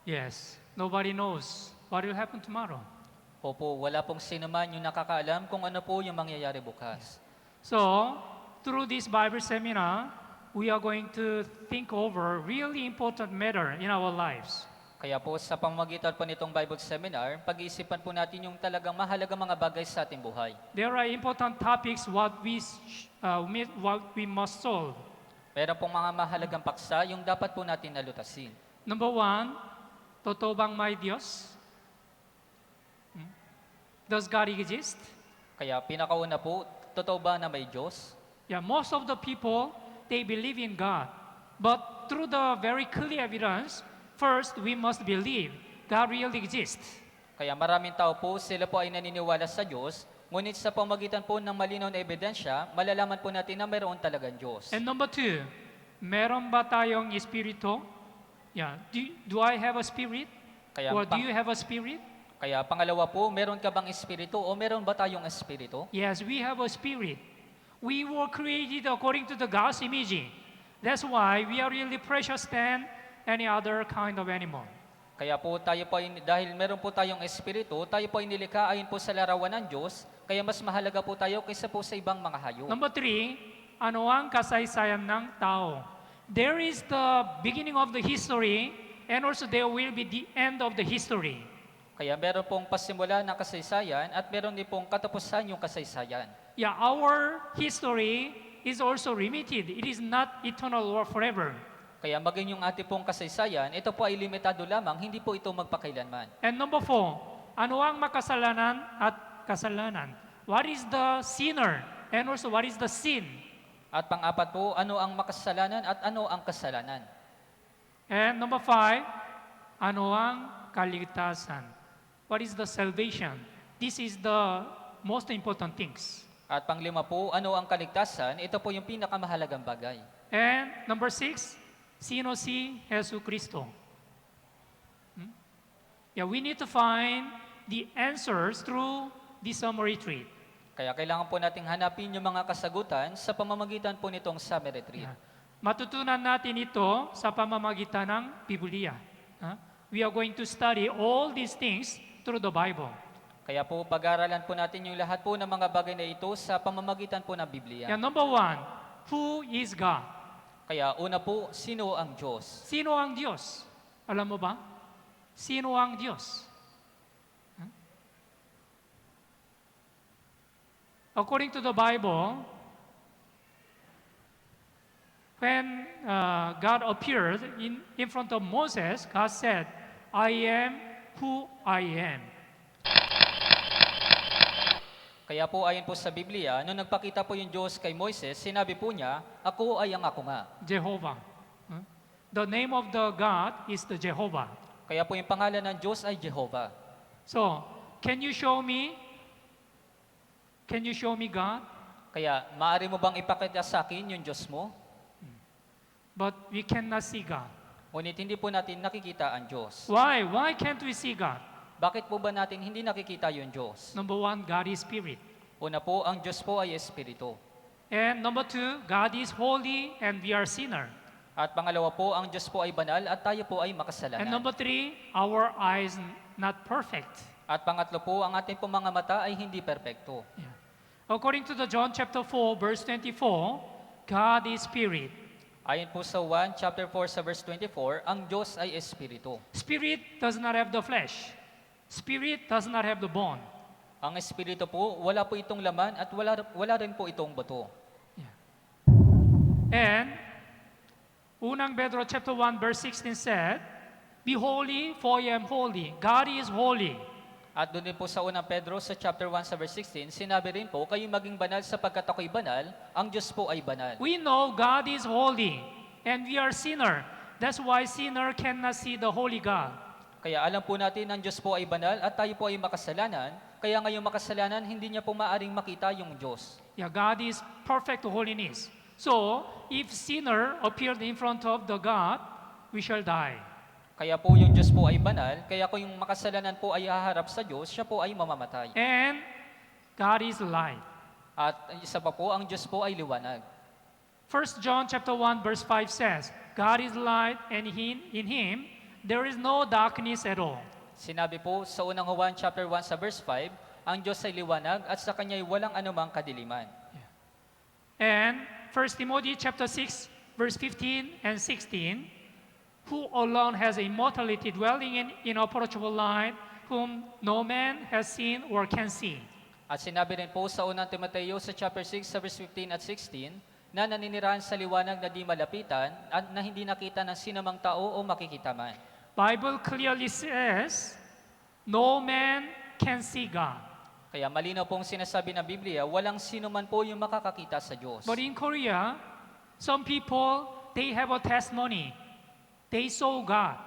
Yes, nobody knows what will happen tomorrow. Opo, wala pong sino man yung nakakaalam kung ano po yung mangyayari bukas. So, through this Bible seminar, we are going to think over really important matter in our lives. Kaya po sa pamamagitan po nitong Bible Seminar, pag-iisipan po natin yung talagang mahalagang mga bagay sa ating buhay. There are important topics what we must solve. Meron pong mga mahalagang paksa yung dapat po natin nalutasin. Number one, totoo bang may Diyos? Does God exist? Kaya pinakauna po, totoo ba na may Diyos? Yeah, most of the people, they believe in God. But through the very clear evidence, first, we must believe God really exists. Kaya maraming tao po, sila po ay naniniwala sa Diyos, ngunit sa pamagitan po ng malinaw na ebidensya, malalaman po natin na mayroon talagang Diyos. And number two, meron ba tayong espiritu? Yeah, do I have a spirit? Kaya, Or do you have a spirit? Kaya pangalawa po, meron ka bang espiritu o meron ba tayong espiritu? Yes, we have a spirit. We were created according to the God's image. That's why we are really precious than any other kind of animal. Kaya po tayo po, dahil meron po tayong espiritu, tayo po ay nilikha ayon po sa larawan ng Diyos, kaya mas mahalaga po tayo kaysa po sa ibang mga hayop. Number three, ano ang kasaysayan ng tao? There is the beginning of the history and also there will be the end of the history. Kaya meron pong pasimula ng kasaysayan at meron din pong katapusan yung kasaysayan. Yeah, our history is also limited. It is not eternal or forever. Kaya maging yung ating pong kasaysayan, ito po ay limitado lamang, hindi po ito magpakailanman. And number 4, ano ang makasalanan at kasalanan? What is the sinner? And also, what is the sin? At pang-apat po, ano ang makasalanan at ano ang kasalanan? And number 5, ano ang kaligtasan? What is the salvation? This is the most important things. At panglima po, ano ang kaligtasan? Ito po yung pinakamahalagang bagay. And number 6, sino si Jesu Cristo? Yeah, we need to find the answers through the summary retreat. Kaya kailangan po nating hanapin yung mga kasagutan sa pamamagitan po nitong summer retreat. Yeah. Matutunan natin ito sa pamamagitan ng Biblia. We are going to study all these things through the Bible. Kaya po pag-aralan po natin yung lahat po ng mga bagay na ito sa pamamagitan po ng Biblia. Yeah, number 1, who is God? Kaya una po, sino ang Diyos? Sino ang Diyos? Alam mo ba? Sino ang Diyos? According to the Bible, when God appeared in front of Moses, God said, I am who I am. Kaya po ayon po sa Biblia, nung nagpakita po yung Diyos kay Moises, sinabi po niya, ako ay ang ako nga. Jehovah. The name of the God is the Jehovah. Kaya po yung pangalan ng Diyos ay Jehovah. So, can you show me God? Kaya maaari mo bang ipakita sa akin yung Diyos mo? But we cannot see God. Ngunit hindi po natin nakikita ang Diyos. Why? Why can't we see God? Bakit po ba natin hindi nakikita yung Diyos? Number 1, God is spirit. Una po, ang Diyos po ay Espiritu. And number 2, God is holy and we are sinner. At pangalawa po, ang Diyos po ay banal at tayo po ay And makasalanan. number 3, our eyes not perfect. At pangatlo po, ang ating pong mga mata ay hindi perpekto. Yeah. According to the John chapter 4, verse 24, God is spirit. Ayon po sa 1 chapter 4 sa verse 24, ang Diyos ay Espiritu. Spirit does not have the flesh. Spirit does not have the bone. Ang Espiritu po, wala po itong laman at wala rin po itong bato. Yeah. And unang Pedro chapter 1 verse 16 said, Be holy, for I am holy. God is holy. At doon din po sa unang Pedro sa chapter 1 sa verse 16, sinabi rin po, kayo maging banal sapagkat ako'y banal, ang Diyos po ay banal. We know God is holy and we are sinner. That's why sinner cannot see the holy God. Kaya alam po natin ang Diyos po ay banal at tayo po ay makasalanan, kaya ngayong makasalanan, hindi niya po maaring makita yung Diyos. Yeah, God is perfect holiness. So, if sinner appeared in front of the God, we shall die. Kaya po yung Diyos po ay banal, kaya kung yung makasalanan po ay haharap sa Diyos, siya po ay mamamatay. And God is light. At isa pa po, ang Diyos po ay liwanag. 1 John chapter 1 verse 5 says, God is light and in Him there is no darkness at all. Sinabi po sa unang Juan chapter 1 sa verse 5, ang Diyos ay liwanag at sa Kanya ay walang anumang kadiliman. And 1 Timothy chapter 6 verse 15 and 16, who alone has immortality dwelling in inapproachable light, whom no man has seen or can see. At sinabi rin po sa unang Timoteo sa chapter 6 sa verse 15 at 16, na naninirahan sa liwanag na di malapitan at na hindi nakita ng sinamang tao o makikita man. Bible clearly says, no man can see God. Kaya malinaw pong sinasabi ng Biblia, walang sino man po yung makakakita sa Diyos. But in Korea, some people, they have a testimony. They saw God.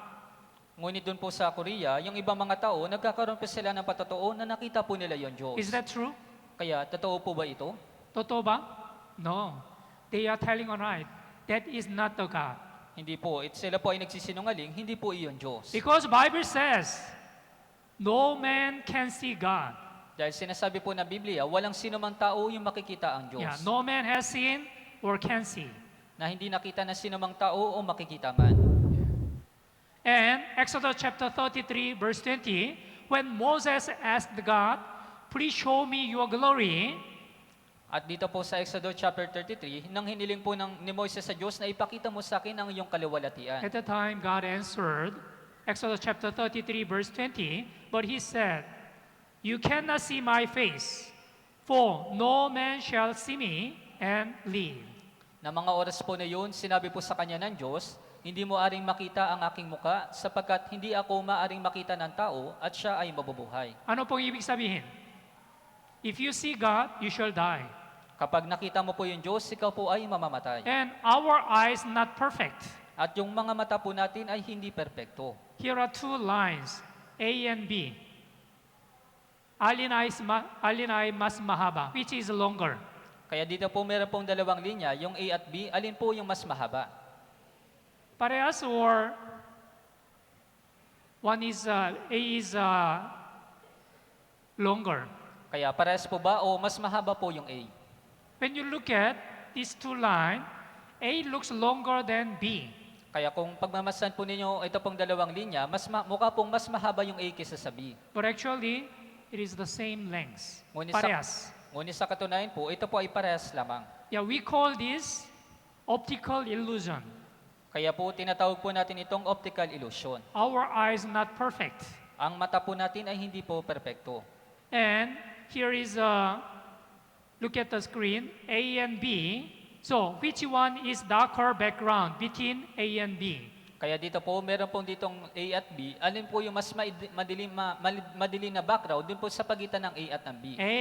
Ngunit doon po sa Korea, yung ibang mga tao, nagkakaroon po sila ng patotoo na nakita po nila yung Diyos. Is that true? Kaya, totoo po ba ito? Totoo ba? No. They are telling all right, that is not the God. Hindi po. Sila po ay nagsisinungaling, hindi po iyon Diyos. Because Bible says, no man can see God. Dahil sinasabi po ng Biblia, walang sino mang tao yung makikita ang Diyos. Yeah, no man has seen or can see. Na hindi nakita ng sino mang tao o makikita man. And Exodus chapter 33 verse 20, when Moses asked God, please show me your glory. At dito po sa Exodus chapter 33, nang hiniling po ni Moises sa Diyos na ipakita mo sa akin ang iyong kaliwalhatian. At the time, God answered, Exodus chapter 33, verse 20, but he said, "You cannot see my face, for no man shall see me and live." Na mga oras po na yun, sinabi po sa kanya ng Diyos, hindi mo aring makita ang aking muka sapagkat hindi ako maaring makita ng tao at siya ay mabubuhay. Ano pong ibig sabihin? If you see God, you shall die. Kapag nakita mo po yung Diyos, ikaw po ay mamamatay. And our eyes not perfect. At yung mga mata po natin ay hindi perpekto. Here are two lines, A and B. Alin ay mas mahaba, which is longer? Kaya dito po meron pong dalawang linya, yung A at B, alin po yung mas mahaba? Parehas or one is A is longer. Kaya parehas po ba o mas mahaba po yung A? When you look at these two lines, A looks longer than B. Kaya kung pagmamasan po ninyo ito pong dalawang linya, mukha pong mas mahaba yung A kaysa sa B. But actually, it is the same length. Ngunit Parehas. Ngunit sa katunayan po, ito po ay parehas lamang. Yeah, we call this optical illusion. Kaya po tinatawag po natin itong optical illusion. Our eyes not perfect. Ang mata po natin ay hindi po perpekto. And here is look at the screen, A and B. So, which one is darker background between A and B? Kaya dito po, meron pong ditong A at B. Alin po yung mas madilim na background dun po sa pagitan ng A at ng B? A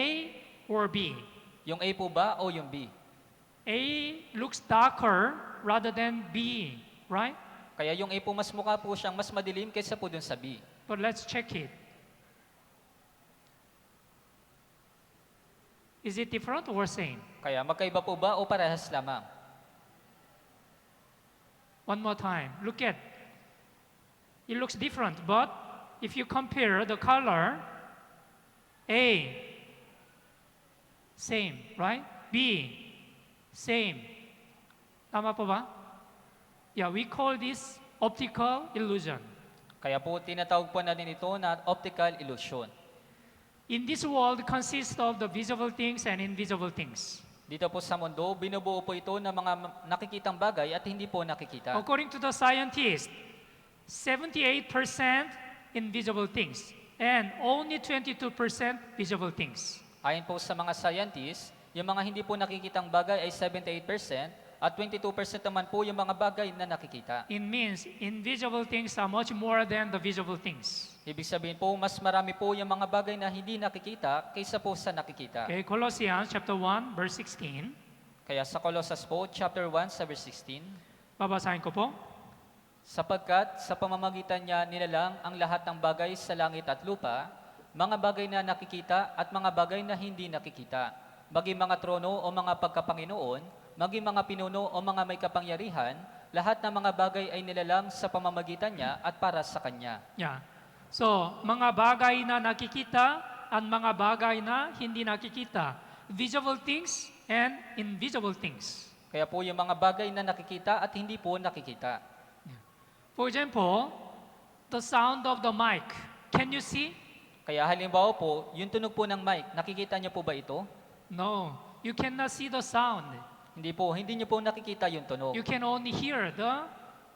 or B? Yung A po ba o yung B? A looks darker rather than B, right? Kaya yung A po mas mukha po siyang mas madilim kaysa po dun sa B. But let's check it. Is it different or same? Kaya magkaiba po ba o parehas lamang? One more time. Look at. It looks different, but if you compare the color, A, same, right? B, same. Tama po ba? Yeah, we call this optical illusion. Kaya po tinatawag po natin ito na optical illusion. In this world consists of the visible things and invisible things. Dito po sa mundo, binubuo po ito ng mga nakikitang bagay at hindi po nakikita. According to the scientists, 78% invisible things and only 22% visible things. Ayon po sa mga scientists, yung mga hindi po nakikitang bagay ay 78% at 22% naman po yung mga bagay na nakikita. It means invisible things are much more than the visible things. Ibig sabihin po, mas marami po yung mga bagay na hindi nakikita kaysa po sa nakikita. Okay, Colossians chapter 1, verse 16. Kaya sa Colossus po, chapter 1, sa verse 16, Babasahin ko po. sapagkat sa pamamagitan niya nilalang ang lahat ng bagay sa langit at lupa, mga bagay na nakikita at mga bagay na hindi nakikita, maging mga trono o mga pagkapanginoon, maging mga pinuno o mga may kapangyarihan, lahat ng mga bagay ay nilalang sa pamamagitan niya at para sa Kanya. Yeah. So, mga bagay na nakikita at mga bagay na hindi nakikita. Visible things and invisible things. Kaya po yung mga bagay na nakikita at hindi po nakikita. For example, the sound of the mic. Can you see? Kaya halimbawa po, yung tunog po ng mic, nakikita niyo po ba ito? No. You cannot see the sound. Hindi niyo po nakikita yung tunog. You can only hear the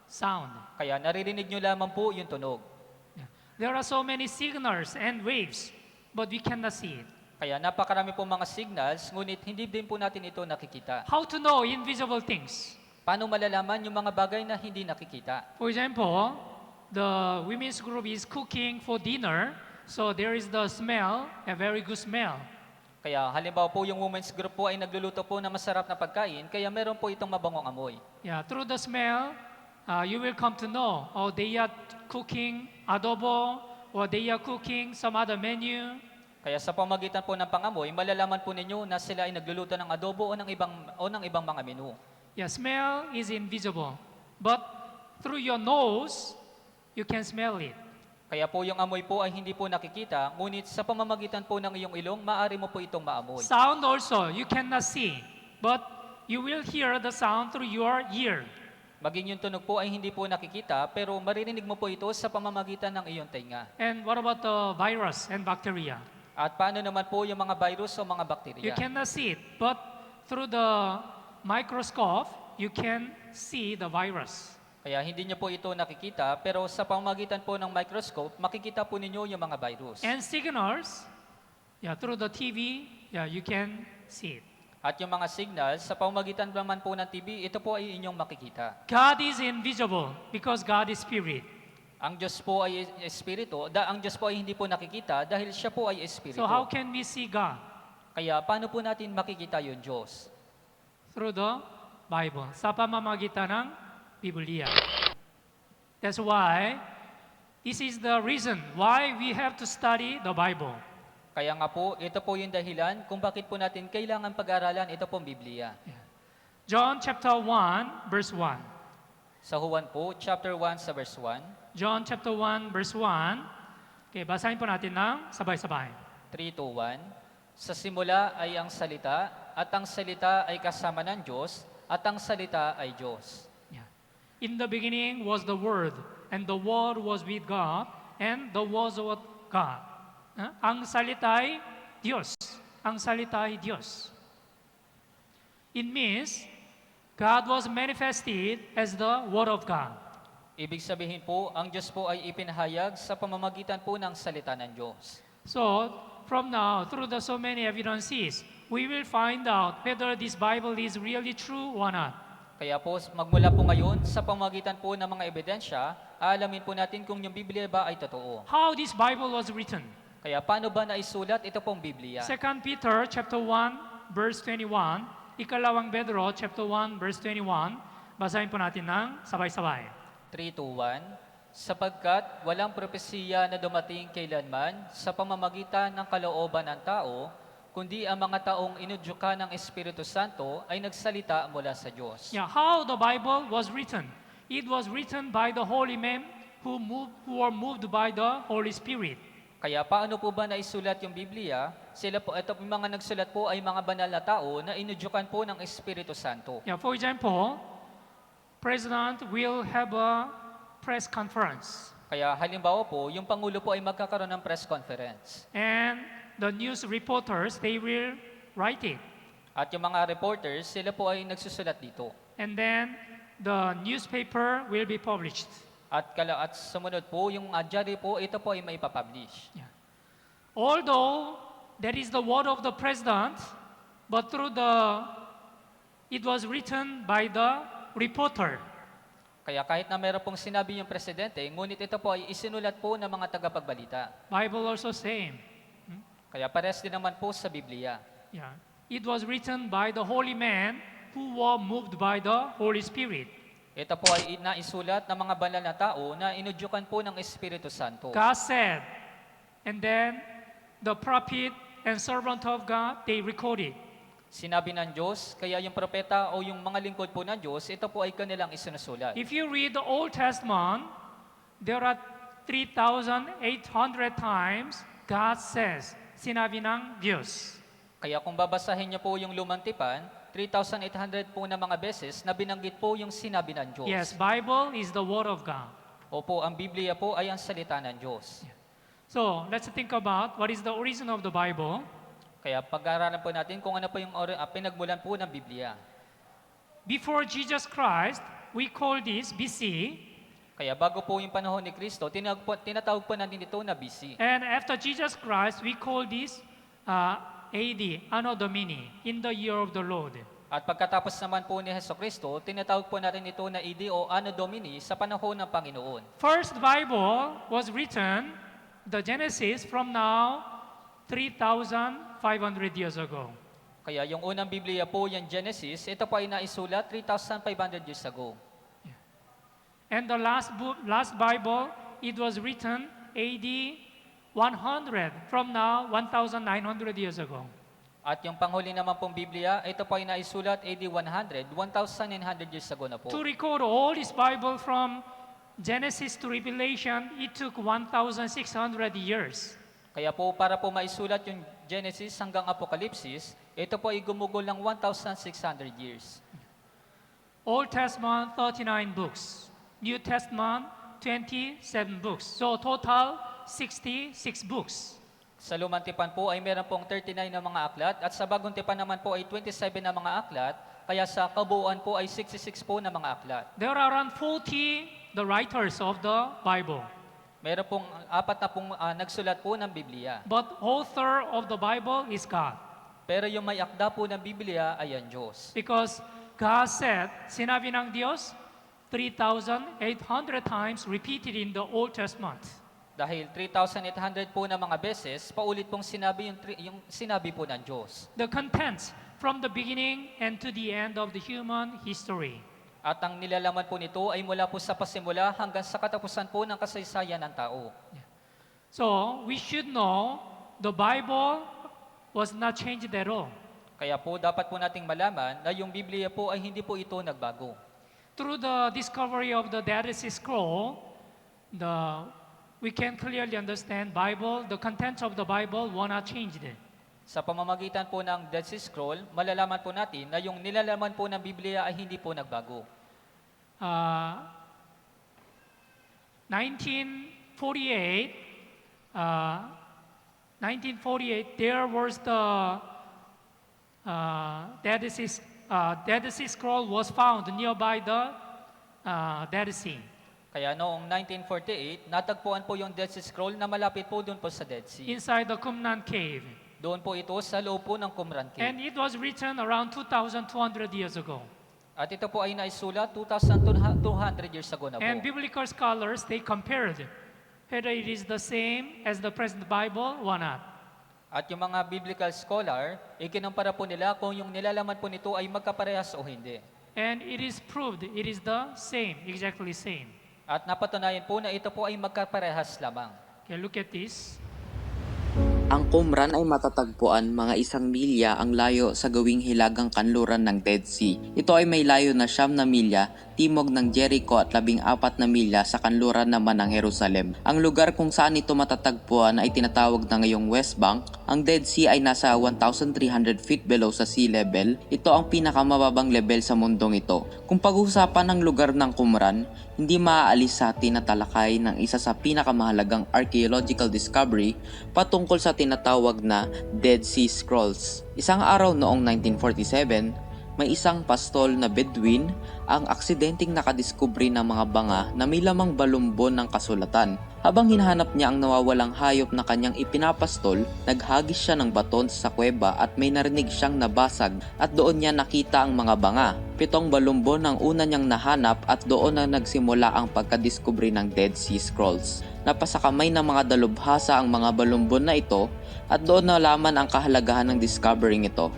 sound. Kaya naririnig niyo lamang po yung tunog. Yeah. There are so many signals and waves, but we cannot see it. Kaya napakarami po mga signals, ngunit hindi din po natin ito nakikita. How to know invisible things? Paano malalaman yung mga bagay na hindi nakikita? For example, the women's group is cooking for dinner, so there is the smell, a very good smell. Kaya halimbawa po yung women's group po ay nagluluto po na masarap na pagkain, kaya meron po itong mabangong amoy. Yeah, through the smell, you will come to know, oh, they are cooking adobo, or they are cooking some other menu. Kaya sa pamagitan po ng pangamoy, malalaman po ninyo na sila ay nagluluto ng adobo o ng ibang mga menu. Yeah, smell is invisible, but through your nose, you can smell it. Kaya po yung amoy po ay hindi po nakikita, ngunit sa pamamagitan po ng iyong ilong, maaari mo po itong maamoy. Sound also, you cannot see, but you will hear the sound through your ear. Maging yung tunog po ay hindi po nakikita, pero maririnig mo po ito sa pamamagitan ng iyong tenga. And what about the virus and bacteria? At paano naman po yung mga virus o mga You bakterya? cannot see it, but through the microscope, you can see the virus. Kaya hindi niyo po ito nakikita, pero sa pamamagitan po ng microscope, makikita po ninyo yung mga virus. And signals, through the TV, you can see it. At yung mga signals, sa pamamagitan naman po ng TV, ito po ay inyong makikita. God is invisible because God is spirit. Ang Diyos po ay espiritu, ang Diyos po ay hindi po nakikita dahil siya po ay espiritu. So how can we see God? Kaya paano po natin makikita yung Diyos? Through the Bible. Sa pamamagitan ng Biblia. That's why, this is the reason why we have to study the Bible. Kaya nga po, ito po yung dahilan kung bakit po natin kailangan pag-aralan ito pong Biblia. John chapter 1, verse 1. Sa Juan po, chapter 1 sa verse 1, John chapter 1, verse 1. Okay, basahin po natin ng sabay-sabay. 3 to 1, sa simula ay ang salita, at ang salita ay kasama ng Diyos, at ang salita ay Diyos. Yeah. In the beginning was the Word, and the Word was with God, and the Word was God. Ang salita ay Diyos. Ang salita ay Diyos. It means God was manifested as the Word of God. Ibig sabihin po, ang Diyos po ay ipinahayag sa pamamagitan po ng salita ng Diyos. So, from now, through the so many evidences, we will find out whether this Bible is really true or not. Kaya po, magmula po ngayon, sa pamamagitan po ng mga ebidensya, alamin po natin kung yung Biblia ba ay totoo. How this Bible was written. Kaya paano ba naisulat ito pong Biblia? 2 Peter chapter 1, verse 21. Ikalawang Pedro chapter 1, verse 21. Basahin po natin ng sabay-sabay. 3 to 1, sapagkat walang propesiya na dumating kailanman sa pamamagitan ng kalooban ng tao, kundi ang mga taong inudyukan ng Espiritu Santo ay nagsalita mula sa Diyos. Yeah, how the Bible was written. It was written by the holy men who were moved by the Holy Spirit. Kaya paano po ba naisulat yung Biblia? Sila po, ito yung mga nagsulat po ay mga banal na tao na inudyukan po ng Espiritu Santo. Yeah, for example, President will have a press conference. Kaya halimbawa po, yung Pangulo po ay magkakaroon ng press conference. And the news reporters, they will write it. At yung mga reporters, sila po ay nagsusulat dito. And then the newspaper will be published. At sumunod po, yung diary po, ito po ay maipapublish. Yeah. Although that is the word of the president, but it was written by the reporter. Kaya kahit na meron pong sinabi yung presidente, ngunit ito po ay isinulat po ng mga tagapagbalita. Bible also same. Kaya pares din naman po sa Biblia. Yeah. It was written by the holy men who were moved by the Holy Spirit. Ito po ay naisulat ng mga banal na tao na inudyukan po ng Espiritu Santo. God said, and then the prophet and servant of God, they recorded. Sinabi ng Diyos, kaya yung propeta o yung mga lingkod po ng Diyos, ito po ay kanilang isinusulat. If you read the Old Testament, there are 3,800 times God says, sinabi ng Diyos. Kaya kung babasahin niyo po yung Lumang Tipan, 3,800 po na mga beses na binanggit po yung sinabi ng Diyos. Yes, Bible is the Word of God. Opo, ang Biblia po ay ang salita ng Diyos. So, let's think about what is the origin of the Bible. Kaya pag-aaralan po natin kung ano po yung pinagmulan po ng Biblia. Before Jesus Christ, we call this BC. Kaya bago po yung panahon ni Kristo, tinatawag po natin ito na BC. And after Jesus Christ, we call this AD, Anno Domini, in the year of the Lord. At pagkatapos naman po ni Hesukristo, tinatawag po natin ito na AD o Anno Domini sa panahon ng Panginoon. First Bible was written, the Genesis, from now 3,500 years ago. Kaya yung unang Biblia po, yung Genesis, ito po ay naisulat 3,500 years ago. And the last Bible, it was written AD 100, from now 1,900 years ago. At yung panghuli naman pong Biblia, ito po ay naisulat AD 100, 1,900 years ago na po. To record all this Bible from Genesis to Revelation, it took 1,600 years. Kaya po, para po maisulat yung Genesis hanggang Apokalipsis, ito po ay gumugol ng 1,600 years. Old Testament, 39 books. New Testament, 27 books. So total, 66 books. Sa Lumang Tipan po ay meron pong 39 na mga aklat at sa Bagong Tipan naman po ay 27 na mga aklat Kaya sa kabuuan po ay 66 po na mga aklat. There are around 40 the writers of the Bible. Meron pong apat na pong nagsulat po ng Biblia. But author of the Bible is God. Pero yung may akda po ng Biblia ay ang Diyos. Because God said, sinabi ng Diyos, 3,800 times repeated in the Old Testament. Dahil 3,800 po na mga beses, paulit pong sinabi yung sinabi po ng Diyos. The contents from the beginning and to the end of the human history. At ang nilalaman po nito ay mula po sa pasimula hanggang sa katapusan po ng kasaysayan ng tao. So, we should know the Bible was not changed at all. Kaya po dapat po nating malaman na yung Biblia po ay hindi po ito nagbago. Through the discovery of the Dead Sea Scroll, we can clearly understand the contents of the Bible were not changed. Sa pamamagitan po ng Dead Sea Scroll, malalaman po natin na yung nilalaman po ng Biblia ay hindi po nagbago. 1948, there was the Dead Sea Scroll was found nearby the Dead Sea. Kaya noong 1948, natagpuan po yung Dead Sea Scroll na malapit po doon po sa Dead Sea. Inside the Qumran cave. Doon po ito sa loob po ng Qumran Cave. And it was written around 2,200 years ago. At ito po ay naisulat 2,200 years ago na po. And biblical scholars, they compared whether it is the same as the present Bible or not. At yung mga biblical scholar, ikinampara po nila kung yung nilalaman po nito ay magkaparehas o hindi. And it is proved it is the same, exactly same. At napatunayan po na ito po ay magkaparehas lamang. Okay, look at this. Ang Qumran ay matatagpuan mga 1 milya ang layo sa gawing hilagang kanluran ng Dead Sea. Ito ay may layo na 9 na milya, timog ng Jericho at 14 na milya sa kanluran naman ng Jerusalem. Ang lugar kung saan ito matatagpuan ay tinatawag na ngayong West Bank. Ang Dead Sea ay nasa 1,300 feet below sa sea level. Ito ang pinakamababang level sa mundong ito. Kung pag-uusapan ng lugar ng Qumran, hindi maaalis sa atin na talakay ng isa sa pinakamahalagang archaeological discovery patungkol sa tinatawag na Dead Sea Scrolls. Isang araw noong 1947, may isang pastol na Bedouin ang aksidenteng nakadiskubre ng mga banga na may lamang balumbon ng kasulatan. Habang hinahanap niya ang nawawalang hayop na kanyang ipinapastol, naghagis siya ng baton sa kuweba at may narinig siyang nabasag at doon niya nakita ang mga banga. 7 balumbon ang una niyang nahanap at doon na nagsimula ang pagkadiskubre ng Dead Sea Scrolls. Napasakamay ng mga dalubhasa ang mga balumbon na ito at doon nalaman ang kahalagahan ng discovering ito.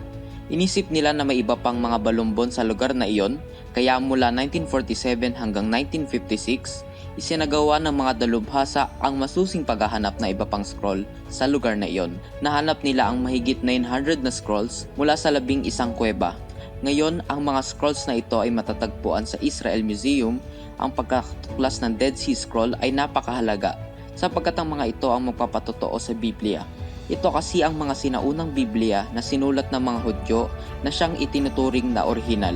Inisip nila na may iba pang mga balumbon sa lugar na iyon, kaya mula 1947 hanggang 1956, isinagawa ng mga dalubhasa ang masusing paghahanap na iba pang scroll sa lugar na iyon. Nahanap nila ang mahigit 900 na scrolls mula sa 11 kuweba. Ngayon, ang mga scrolls na ito ay matatagpuan sa Israel Museum. Ang pagkatuklas ng Dead Sea Scroll ay napakahalaga sapagkat ang mga ito ang magpapatotoo sa Biblia. Ito kasi ang mga sinaunang Biblia na sinulat ng mga Hudyo na siyang itinuturing na orihinal.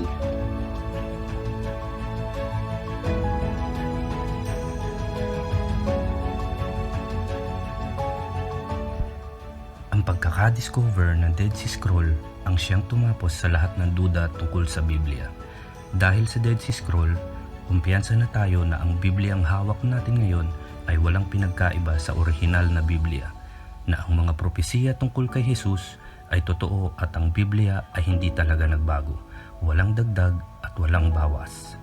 Ang pagkakadiscover ng Dead Sea Scroll ang siyang tumapos sa lahat ng duda tungkol sa Biblia. Dahil sa Dead Sea Scroll, kumpiyansa na tayo na ang Biblia ang hawak natin ngayon ay walang pinagkaiba sa orihinal na Biblia, na ang mga propesiya tungkol kay Jesus ay totoo at ang Biblia ay hindi talaga nagbago, walang dagdag at walang bawas.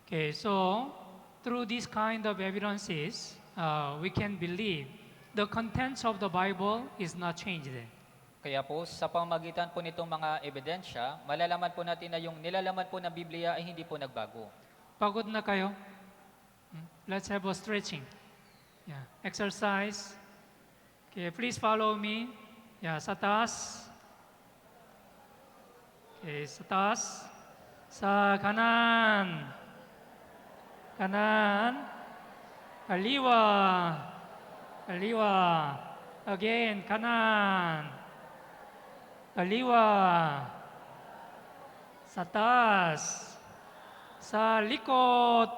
Okay, so through these kind of evidences, we can believe the contents of the Bible is not changed. Kaya po, sa pamamagitan po nitong mga ebidensya, malalaman po natin na yung nilalaman po ng Biblia ay hindi po nagbago. Pagod na kayo? Let's have a stretching. Yeah, exercise. Okay, please follow me. Yeah, sa taas. Okay, sa taas. Sa kanan. Kanan. Kaliwa. Kaliwa. Again, kanan. Kaliwa. Sa taas. Sa likod.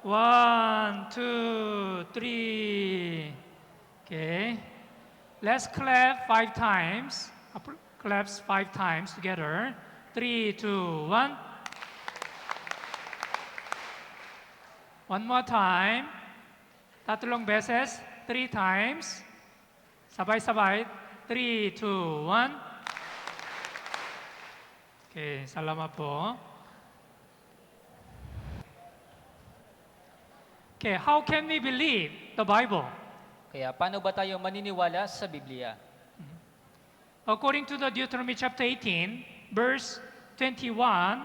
1, 2, 3. Okay. Let's clap 5 times. Claps 5 times together. 3, 2, 1. One more time. Tatlong beses. 3 times. Sabay-sabay. 3, 2, 1. Okay, salamat po. Okay, how can we believe the Bible? Kaya paano ba tayo maniniwala sa Biblia? According to the Deuteronomy chapter 18, verse 21,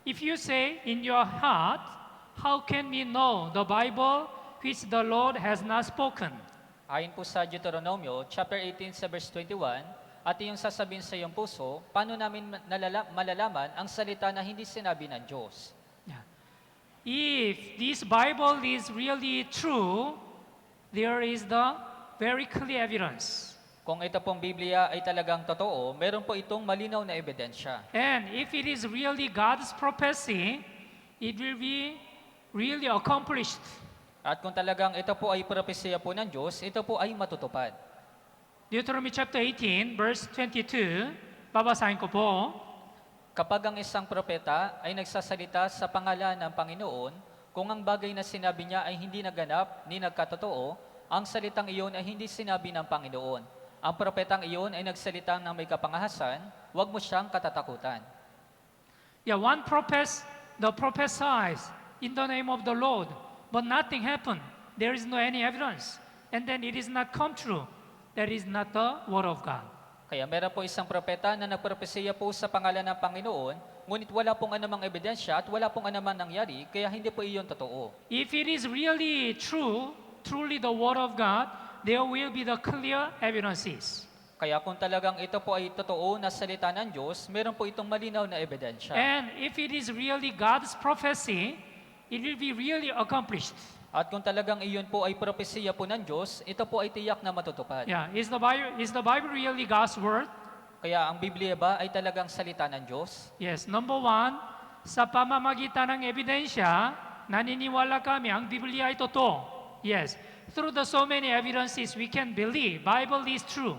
if you say in your heart, how can we know the Bible which the Lord has not spoken? Ayon po sa Deuteronomio, chapter 18 sa verse 21, at iyong sasabihin sa iyong puso, paano namin malalaman ang salita na hindi sinabi ng Diyos? Yeah. If this Bible is really true, there is the very clear evidence. Kung ito pong Biblia ay talagang totoo, meron po itong malinaw na ebidensya. And if it is really God's prophecy, it will be really accomplished. At kung talagang ito po ay propesya po ng Diyos, ito po ay matutupad. Deuteronomy chapter 18, verse 22, babasahin ko po. Kapag ang isang propeta ay nagsasalita sa pangalan ng Panginoon, kung ang bagay na sinabi niya ay hindi naganap ni nagkatotoo, ang salitang iyon ay hindi sinabi ng Panginoon. Ang propetang iyon ay nagsalita ng may kapangahasan, huwag mo siyang katatakutan. Yeah, one prophesies in the name of the Lord, but nothing happened. There is no any evidence. And then it is not come true. That is not the word of God. Kaya meron po isang propeta na nagpropesya po sa pangalan ng Panginoon, ngunit wala pong anumang ebidensya at wala pong anumang nangyari, kaya hindi po iyon totoo. If it is really true, truly the word of God, there will be the clear evidences. Kaya kung talagang ito po ay totoo na salita ng Diyos, meron po itong malinaw na ebidensya. And if it is really God's prophecy, it will be really accomplished. At kung talagang iyon po ay propesya po ng Diyos, ito po ay tiyak na matutupad. Yeah, is the Bible really God's word? Kaya ang Biblia ba ay talagang salita ng Diyos? Yes, number 1, sa pamamagitan ng ebidensya, naniniwala kami ang Biblia ay totoo. Yes, through the so many evidences we can believe Bible is true.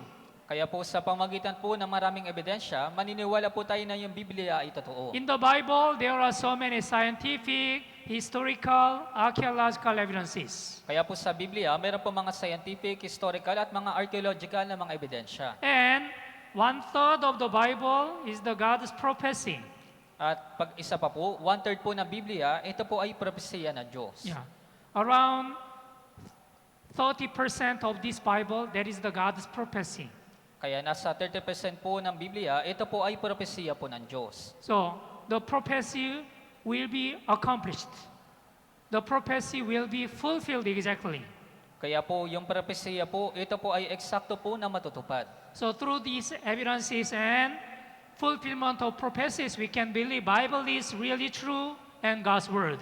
Kaya po sa pamagitan po ng maraming ebidensya, maniniwala po tayo na yung Biblia ay totoo. In the Bible, there are so many scientific, historical, archaeological evidences. Kaya po sa Biblia, meron po mga scientific, historical at mga archaeological na mga ebidensya. And 1/3 of the Bible is the God's prophecy. At pag isa pa po, 1/3 po ng Biblia, ito po ay propesya ng Diyos. Yeah. Around 30% of this Bible, that is the God's prophecy. Kaya nasa 30% po ng Biblia, ito po ay propesya po ng Diyos. So, the prophecy will be accomplished. The prophecy will be fulfilled exactly. Kaya po, yung propesya po, ito po ay eksakto po na matutupad. So, through these evidences and fulfillment of prophecies, we can believe Bible is really true and God's word.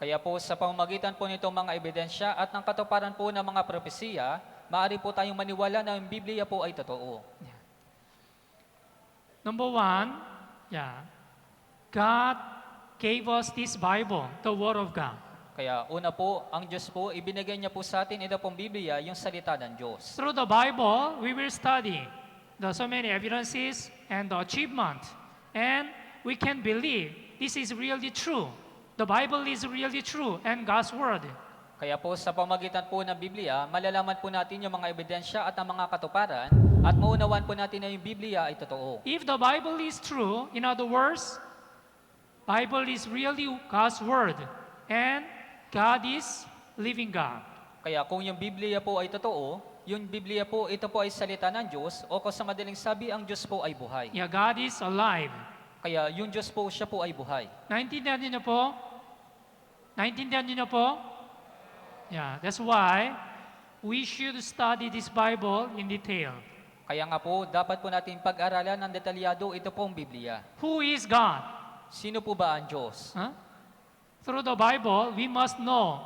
Kaya po sa pamamagitan po nitong mga ebidensya at ng katuparan po ng mga propesya, maaari po tayong maniwala na yung Biblia po ay totoo. Number 1, God gave us this Bible, the Word of God. Kaya una po, ang Diyos po, ibinigay niya po sa atin ito pong Biblia, yung salita ng Diyos. Through the Bible, we will study the so many evidences and the achievement. And we can believe this is really true. The Bible is really true and God's Word. Kaya po sa pamagitan po ng Biblia, malalaman po natin yung mga ebidensya at ang mga katuparan at maunawaan po natin na yung Biblia ay totoo. If the Bible is true, in other words, Bible is really God's Word and God is living God. Kaya kung yung Biblia po ay totoo, yung Biblia po, ito po ay salita ng Diyos o kung sa madaling sabi, ang Diyos po ay buhay. Yeah, God is alive. Kaya yung Diyos po, siya po ay buhay. Naintindihan niyo po? Naintindihan niyo po? Yeah, that's why we should study this Bible in detail. Kaya nga po, dapat po natin pag-aralan ng detalyado ito pong Biblia. Who is God? Sino po ba ang Diyos? Huh? Through the Bible, we must know.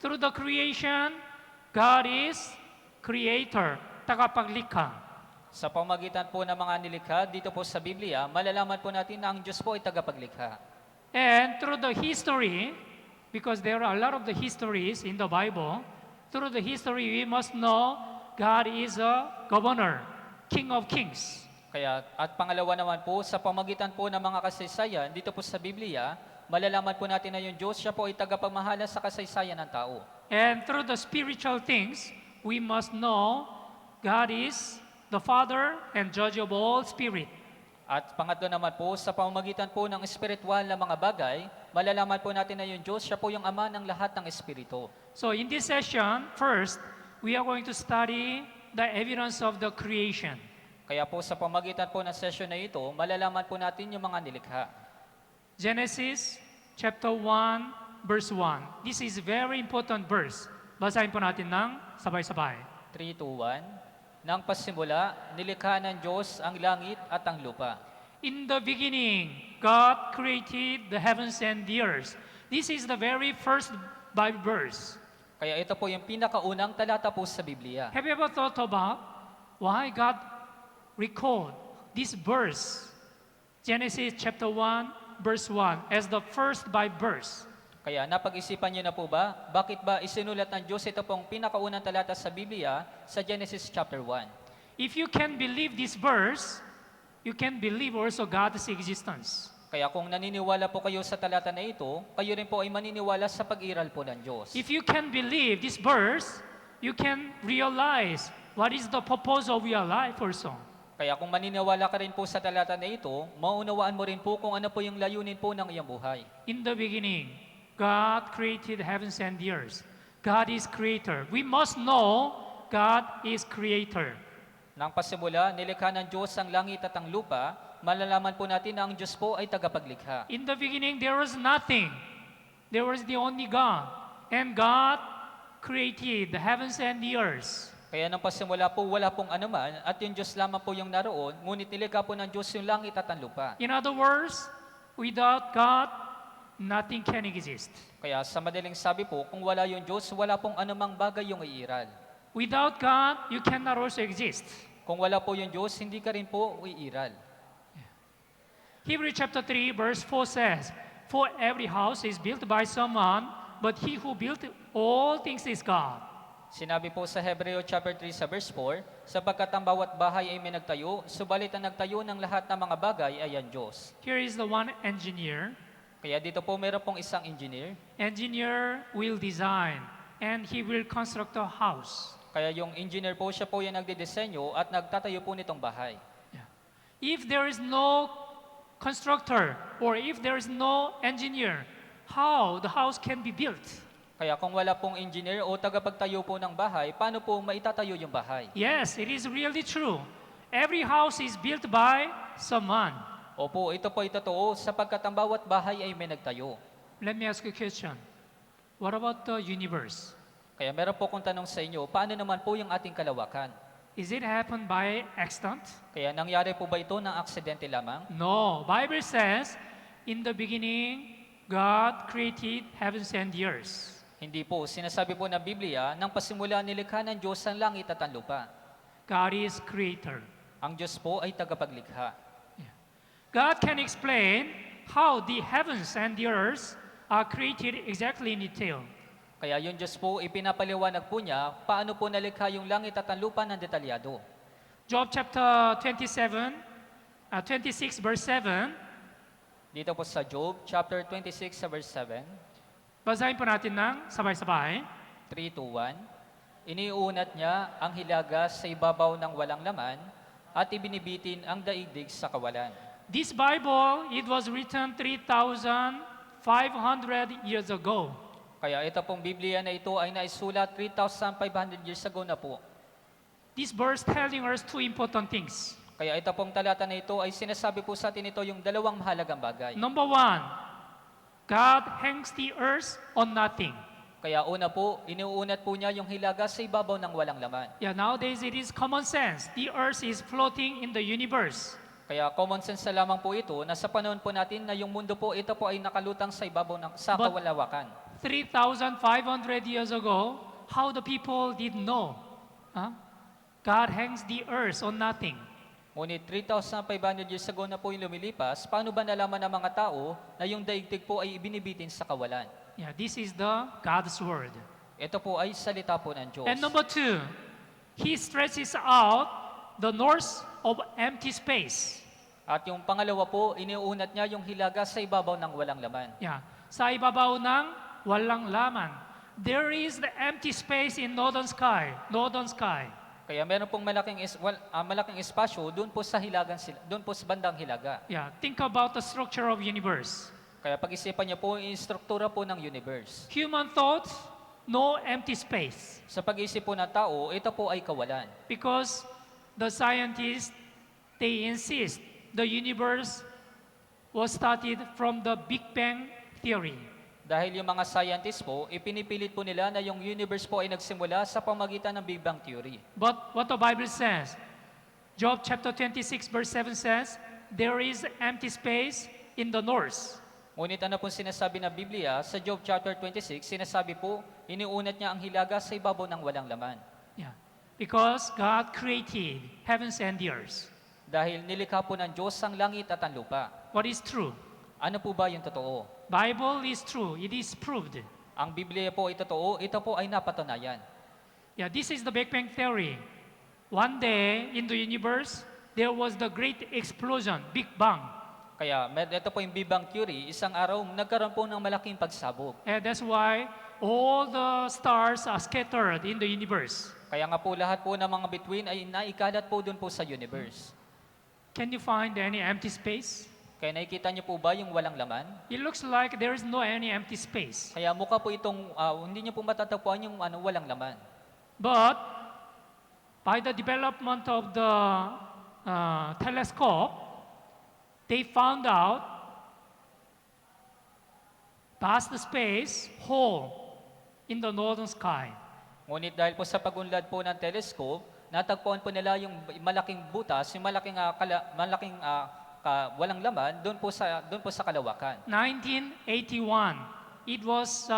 Through the creation, God is creator, tagapaglikha. Sa pamagitan po ng mga nilikha dito po sa Biblia, malalaman po natin na ang Diyos po ay tagapaglikha. And through the history, because there are a lot of the histories in the Bible, through the history we must know God is a governor, King of kings. Kaya, at pangalawa naman po, sa pamagitan po ng mga kasaysayan, dito po sa Biblia, malalaman po natin na yung Diyos, siya po ay tagapamahala sa kasaysayan ng tao. And through the spiritual things, we must know God is the Father and Judge of all spirit. At pangatlo naman po, sa pamamagitan po ng espiritual na mga bagay, malalaman po natin na yung Diyos, siya po yung Ama ng lahat ng Espiritu. So in this session, first, we are going to study the evidence of the creation. Kaya po sa pamagitan po ng session na ito, malalaman po natin yung mga nilikha. Genesis chapter 1, verse 1. This is very important verse. Basahin po natin ng sabay-sabay. 3, 2, 1. Nang pasimula, nilikha ng Diyos ang langit at ang lupa. In the beginning, God created the heavens and the earth. This is the very first Bible verse. Kaya ito po yung pinakaunang talata po sa Biblia. Have you ever thought about why God recorded this verse, Genesis chapter 1, verse 1, as the first Bible verse? Kaya napag-isipan niyo na po ba, bakit ba isinulat ng Diyos ito pong pinakaunang talata sa Biblia sa Genesis chapter 1? If you can believe this verse, you can believe also God's existence. Kaya kung naniniwala po kayo sa talata na ito, kayo rin po ay maniniwala sa pag-iral po ng Diyos. If you can believe this verse, you can realize what is the purpose of your life also. Kaya kung maniniwala ka rin po sa talata na ito, maunawaan mo rin po kung ano po yung layunin po ng iyong buhay. In the beginning, God created heavens and the earth. God is creator. We must know God is creator. Nang pasimula, nilikha ng Diyos ang langit at ang lupa, malalaman po natin na ang Diyos po ay tagapaglikha. In the beginning, there was nothing. There was the only God. And God created the heavens and the earth. Kaya nang pasimula po, wala pong anuman, at yung Diyos lamang po yung naroon, ngunit nilikha po ng Diyos yung langit at ang lupa. In other words, without God, nothing can exist. Kaya sa madaling sabi po, kung wala yung Diyos, wala pong anumang bagay yung iiral. Without God, you cannot also exist. Kung wala po yung Diyos, hindi ka rin po iiral. Hebrews chapter 3, verse 4 says, For every house is built by someone, but he who built all things is God. Sinabi po sa Hebreo chapter 3 sa verse 4, sapagkat ang bawat bahay ay may nagtayo, subalit ang nagtayo ng lahat ng mga bagay ay ang Diyos. Here is the one engineer. Kaya dito po meron pong isang engineer. Engineer will design and he will construct a house. Kaya yung engineer po, siya po yung nagdidesenyo at nagtatayo po nitong bahay. If there is no constructor or if there is no engineer, how the house can be built? Kaya kung wala pong engineer o tagapagtayo po ng bahay, paano po maitatayo yung bahay? Yes, it is really true. Every house is built by someone. Opo, ito po ay totoo sapagkat ang bawat bahay ay may nagtayo. Let me ask you a question. What about the universe? Kaya meron po kong tanong sa inyo, paano naman po yung ating kalawakan? Is it happened by accident? Kaya nangyari po ba ito ng aksidente lamang? No. Bible says, in the beginning, God created heavens and the earth. Hindi po. Sinasabi po ng Biblia, nang pasimula nilikha ng Diyos ang langit at ang lupa. God is creator. Ang Diyos po ay tagapaglikha. God can explain how the heavens and the earth are created exactly in detail. Kaya yung Diyos po, ipinapaliwanag po niya, paano po nalikha yung langit at ang lupa ng detalyado. Job chapter 26, verse 7. Dito po sa Job, chapter 26, sa verse 7, Basahin po natin ng sabay-sabay. 3, 2, 1. Iniuunat niya ang hilaga sa ibabaw ng walang laman at ibinibitin ang daigdig sa kawalan. This Bible, it was written 3,500 years ago. Kaya ito pong Biblia na ito ay naisulat 3,500 years ago na po. This verse telling us two important things. Kaya ito pong talata na ito ay sinasabi po sa atin ito yung dalawang mahalagang bagay. Number one, God hangs the earth on nothing. Kaya una po, iniuunat po niya yung hilaga sa ibabaw ng walang laman. Yeah, nowadays it is common sense. The earth is floating in the universe. Kaya common sense na lamang po ito na sa panahon po natin na yung mundo po ito po ay nakalutang sa ibabaw ng sa But- kawalawakan. 3,500 years ago, how the people did know? God hangs the earth on nothing. Ngunit 3,500 years ago na po yung lumilipas, paano ba nalaman ng mga tao na yung daigdig po ay ibinibitin sa kawalan? Yeah, this is the God's word. Ito po ay salita po ng Diyos. And number two, he stretches out the north of empty space. At yung pangalawa po, iniunat niya yung hilaga sa ibabaw ng walang laman. Yeah, sa ibabaw ng walang laman. There is the empty space in northern sky. Northern sky. Kaya meron pong malaking espasyo doon po sa hilagan doon po sa bandang hilaga. Yeah, think about the structure of universe. Kaya pag-isipan niyo po yung struktura po ng universe. Human thoughts, no empty space. Sa pag-isip po ng tao, ito po ay kawalan. Because the scientists, they insist the universe was started from the Big Bang theory. Dahil yung mga scientists po, ipinipilit po nila na yung universe po ay nagsimula sa pamagitan ng Big Bang Theory. But what the Bible says, Job chapter 26 verse 7 says, there is empty space in the north. Ngunit ano pong sinasabi ng Biblia, sa Job chapter 26, sinasabi po, iniunat niya ang hilaga sa ibabaw ng walang laman. Yeah. Because God created heavens and the earth. Dahil nilikha po ng Diyos ang langit at ang lupa. What is true? Ano po ba yung totoo? Bible is true. It is proved. Ang Biblia po ay totoo, ito po ay napatunayan. Yeah, this is the Big Bang theory. One day in the universe, there was the great explosion, Big Bang. Kaya ito po yung Big Bang Theory, isang araw nagkaroon po ng malaking pagsabog. And that's why all the stars are scattered in the universe. Kaya nga po lahat po ng mga bituin ay naikalat po doon po sa universe. Can you find any empty space? Kaya nakikita niyo po ba yung walang laman? It looks like there is no any empty space. Kaya mukha po itong, hindi niyo po matatagpuan yung walang laman. But by the development of the telescope, they found out vast space, hole in the northern sky. Ngunit dahil po sa pagunlad po ng telescope, natagpuan po nila yung malaking butas, yung malaking walang laman doon po sa kalawakan. 1981, it was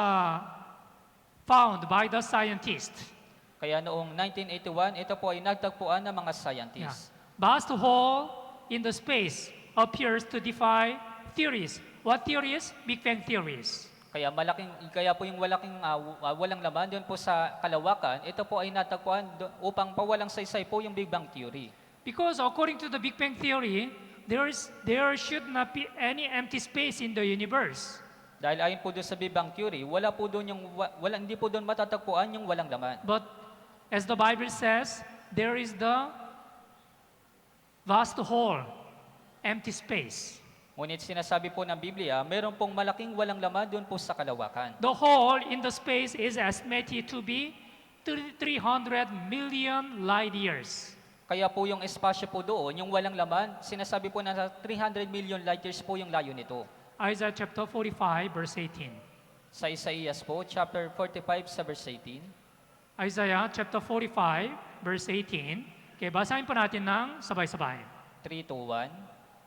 found by the scientists. Kaya noong 1981, ito po ay nagtagpuan ng mga Yeah. scientists. Vast hole in the space appears to defy theories. What theories? Big Bang theories. Kaya po yung walang laman doon po sa kalawakan, ito po ay natagpuan upang pawalang saysay po yung Big Bang Theory. Because according to the Big Bang theory, there should not be any empty space in the universe. Dahil ayon po doon sa Big Bang Theory, hindi po doon matatagpuan yung walang laman. But as the Bible says, there is the vast hole, empty space. Ngunit sinasabi po ng Biblia, meron pong malaking walang laman doon po sa kalawakan. The hole in the space is estimated to be 300 million light years. Kaya po yung espasyo po doon, yung walang laman, sinasabi po na 300 million light years po yung layo nito. Isaiah chapter 45, verse 18. Sa Isaías po, chapter 45 sa verse 18. Isaiah chapter 45, verse 18. Okay, basahin po natin ng sabay-sabay. 3 to 1.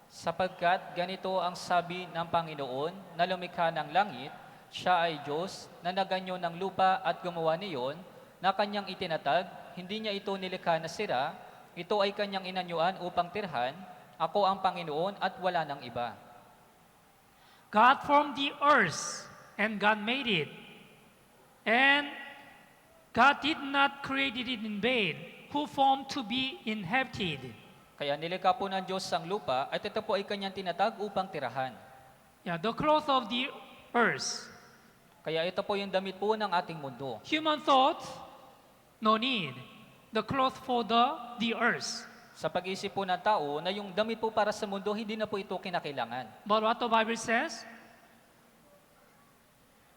Sapagkat ganito ang sabi ng Panginoon na lumikha ng langit, siya ay Diyos na naganyo ng lupa at gumawa niyon, na kanyang itinatag, hindi niya ito nilikha na sira, ito ay kanyang inanyuan upang tirhan, ako ang Panginoon at wala nang iba. God formed the earth and God made it. And God did not create it in vain, who formed to be inhabited. Kaya nilikha po ng Diyos ang lupa at ito po ay kanyang tinatag upang tirahan. Yeah, the cloth of the earth. Kaya ito po yung damit po ng ating mundo. Human thought, no need. The cloth for the earth. Sa pag-isip po ng tao na yung damit po para sa mundo, hindi na po ito kinakailangan. But what the Bible says,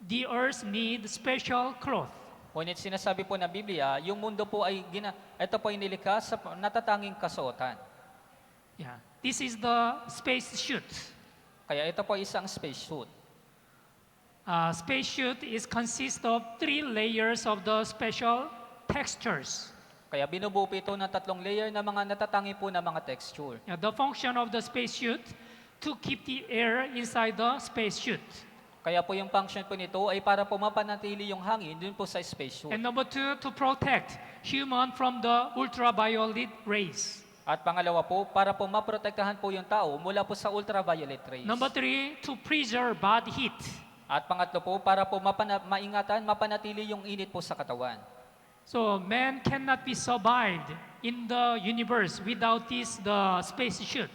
the earth needs special cloth. Ngunit sinasabi po ng Biblia, yung mundo po ito po ay nilikha sa natatanging kasuotan. Yeah, this is the space suit. Kaya ito po ay isang spacesuit. Space suit is consist of 3 layers of the special textures. Kaya binubuo po ito ng 3 layer na mga natatangi po na mga texture. Yeah, the function of the space suit to keep the air inside the space suit. Kaya po yung function po nito ay para po mapanatili yung hangin dun po sa spacesuit. And number 2, to protect human from the ultraviolet rays. At pangalawa po, para po maprotektahan po yung tao mula po sa ultraviolet rays. Number 3, to preserve body heat. At pangatlo po, para po maingatan, mapanatili yung init po sa katawan. So man cannot be survived in the universe without the space suit.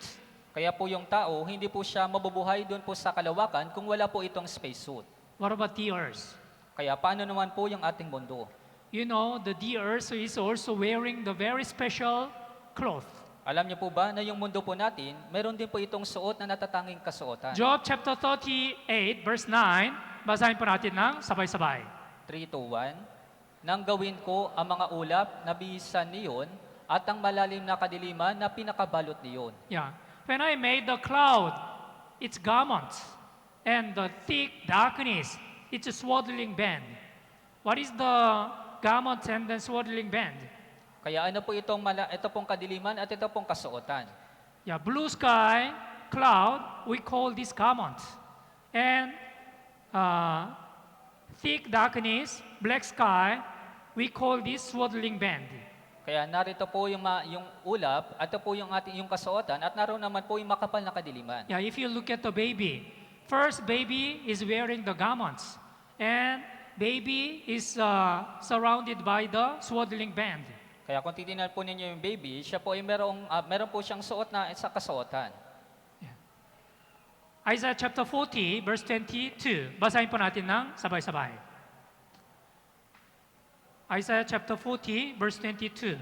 Kaya po yung tao, hindi po siya mabubuhay doon po sa kalawakan kung wala po itong spacesuit. What about the earth? Kaya paano naman po yung ating mundo? You know, the earth is also wearing the very special cloth. Alam niyo po ba na yung mundo po natin, meron din po itong suot na natatanging kasuotan. Job chapter 38 verse 9, basahin po natin ng sabay-sabay. 3 to 1, nang gawin ko ang mga ulap na bihisan niyon at ang malalim na kadiliman na pinakabalot niyon. Yeah. When I made the cloud, its garment, and the thick darkness, its swaddling band. What is the garment and the swaddling band? Kaya ano po ito pong kadiliman at ito pong kasuotan. Yeah, blue sky, cloud, we call this garment. And thick darkness, black sky, we call this swaddling band. Kaya narito po yung ulap, at ito po yung kasuotan, at naroon naman po yung makapal na kadiliman. Yeah, if you look at the baby, first baby is wearing the garments, and baby is surrounded by the swaddling band. Kaya kung titingnan po ninyo yung baby, siya po ay meron po siyang suot na sa kasuotan. Isaiah chapter 40, verse 22. Basahin po natin ng sabay-sabay. Isaiah chapter 40, verse 22.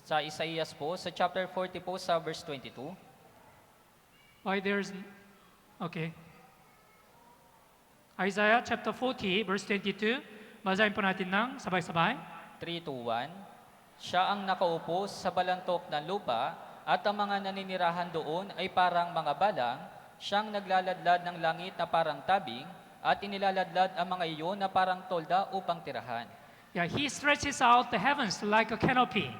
Sa Isaías po, sa chapter 40 po, sa verse 22. Why there's... Okay. Isaiah chapter 40, verse 22. Basahin po natin ng sabay-sabay. 3 to 1. Siya ang nakaupo sa balantok ng lupa at ang mga naninirahan doon ay parang mga balang. Siyang naglaladlad ng langit na parang tabing at inilaladlad ang mga iyon na parang tolda upang tirahan. Yeah, he stretches out the heavens like a canopy.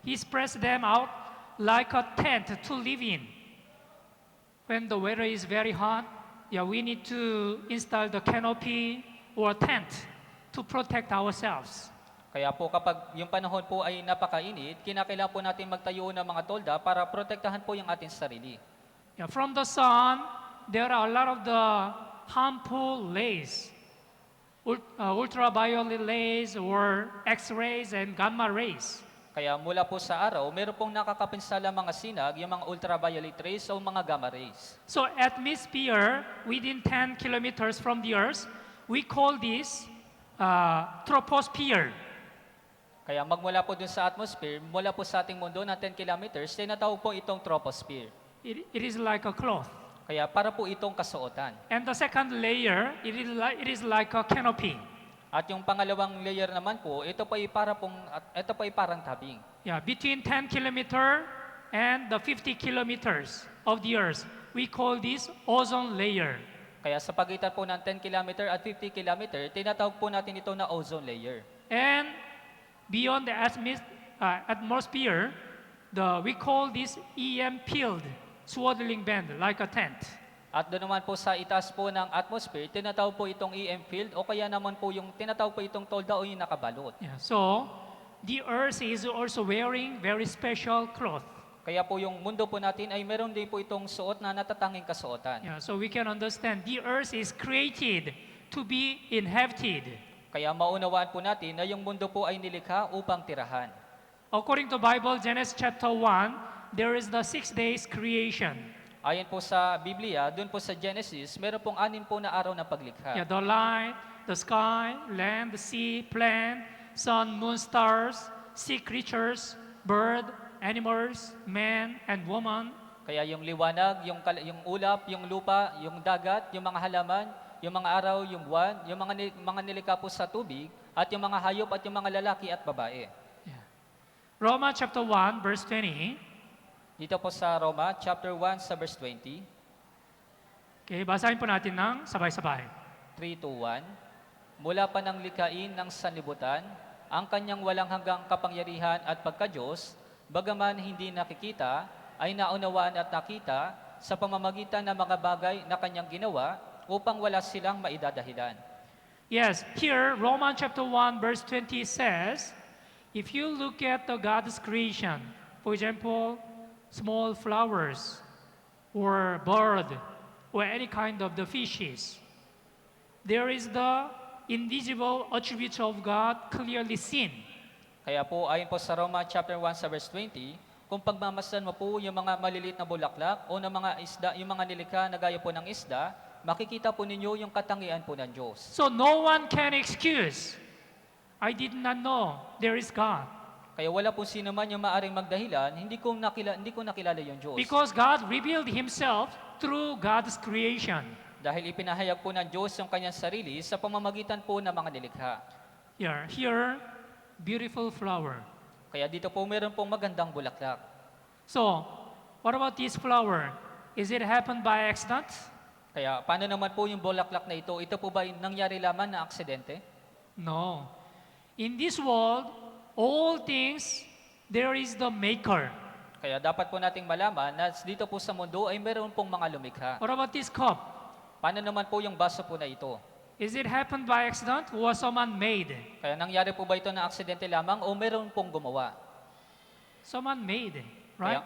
He spreads them out like a tent to live in. When the weather is very hot, yeah, we need to install the canopy or tent to protect ourselves. Kaya po kapag yung panahon po ay napakainit, kinakailangan po natin magtayo ng mga tolda para protektahan po yung ating sarili. Yeah, from the sun, there are a lot of the harmful rays, ultraviolet rays or X-rays and gamma rays. Kaya mula po sa araw, meron pong nakakapinsala mga sinag, yung mga ultraviolet rays o mga gamma rays. So atmosphere within 10 kilometers from the Earth, we call this troposphere. Kaya magmula po dun sa atmosphere, mula po sa ating mundo na 10 kilometers, tinatawag po itong troposphere. It is like a cloth. Kaya para po itong kasuotan. And the second layer, it is like a canopy. At yung pangalawang layer naman po, ito po ay parang tabing. Yeah, between 10 kilometer and the 50 kilometers of the Earth, we call this ozone layer. Kaya sa pagitan po ng 10 kilometer at 50 kilometer, tinatawag po natin ito na ozone layer. And beyond the atmosphere, we call this EM field, swaddling band, like a tent. At doon naman po sa itaas po ng atmosphere, tinatawag po itong EM field o kaya naman po yung tinatawag po itong tolda o yung nakabalot. Yeah, so, the Earth is also wearing very special cloth. Kaya po yung mundo po natin ay meron din po itong suot na natatanging kasuotan. Yeah, so we can understand the Earth is created to be inhabited. Kaya maunawaan po natin na yung mundo po ay nilikha upang tirahan. According to Bible, Genesis chapter 1, there is the 6 days creation. Ayon po sa Biblia, doon po sa Genesis, meron pong 6 po na araw na paglikha. Yeah, the light, the sky, land, the sea, plant, sun, moon, stars, sea creatures, bird, animals, man, and woman. Kaya yung liwanag, yung ulap, yung lupa, yung dagat, yung mga halaman, yung mga araw, yung buwan, yung mga nilikha po sa tubig, at yung mga hayop at yung mga lalaki at babae. Yeah. Romans chapter 1, verse 20. Dito po sa Roma, chapter 1, sa verse 20, Okay, basahin po natin ng sabay-sabay. 3 to 1, mula pa ng likhain ng sanlibutan, ang kanyang walang hanggang kapangyarihan at pagka-Diyos, bagaman hindi nakikita, ay naunawaan at nakita sa pamamagitan ng mga bagay na kanyang ginawa upang wala silang maidadahilan. Yes, here, Romans chapter 1, verse 20 says, if you look at the God's creation, for example, small flowers or bird or any kind of the fishes. There is the invisible attributes of God clearly seen. Kaya po, ayon po sa Roma chapter 1 sa verse 20, kung pagmamasdan mo po yung mga maliliit na bulaklak o ng mga isda, yung mga nilikha na gaya po ng isda, makikita po ninyo yung katangian po ng Diyos. So no one can excuse, I did not know there is God. Kaya wala po sino man yung maaring magdahilan, hindi ko nakilala yung Diyos. Because God revealed Himself through God's creation. Dahil ipinahayag po ng Diyos yung kanyang sarili sa pamamagitan po ng mga nilikha. Here, beautiful flower. Kaya dito po meron pong magandang bulaklak. So, what about this flower? Is it happened by accident? Kaya paano naman po yung bulaklak na ito? Ito po ba yung nangyari lamang na aksidente? No. In this world, all things, there is the maker. Kaya dapat po nating malaman na dito po sa mundo ay meron pong mga lumikha. What about this cup? Paano naman po yung baso po na ito? Is it happened by accident or someone made? Kaya nangyari po ba ito na aksidente lamang o meron pong gumawa? Someone made, right?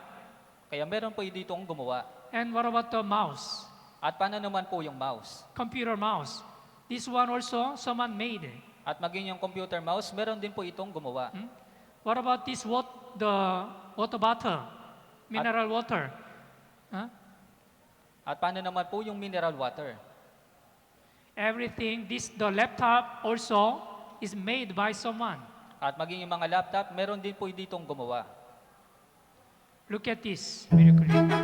Kaya meron po ditong gumawa. And what about the mouse? At paano naman po yung mouse? Computer mouse. This one also, someone made. At maging yung computer mouse, meron din po itong gumawa. What about this the water bottle? Mineral water. Huh? At paano naman po yung mineral water? Everything, the laptop also is made by someone. At maging yung mga laptop, meron din po ditong gumawa. Look at this very clearly.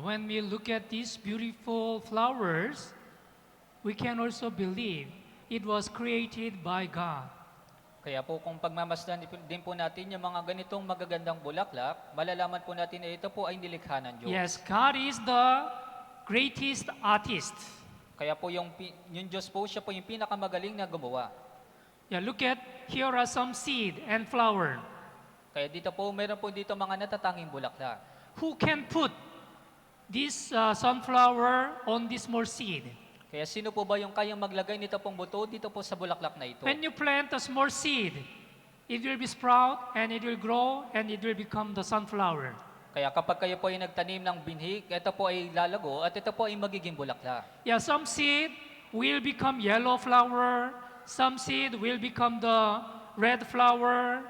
When we look at these beautiful flowers, we can also believe it was created by God. Kaya po kung pagmamasdan din po natin yung mga ganitong magagandang bulaklak, malalaman po natin na ito po ay nilikha ng Diyos. Yes, God is the greatest artist. Kaya po yung Diyos po, siya po yung pinakamagaling na gumawa. Yeah, look at, here are some seed and flower. Kaya dito po, meron po dito mga natatanging bulaklak. Who can put this sunflower on this small seed? Kaya sino po ba yung kayang maglagay nito pong buto dito po sa bulaklak na ito? When you plant a small seed, it will be sprout and it will grow and it will become the sunflower. Kaya kapag kayo po ay nagtanim ng binhi, ito po ay lalago at ito po ay magiging bulaklak. Yeah, some seed will become yellow flower, some seed will become the red flower.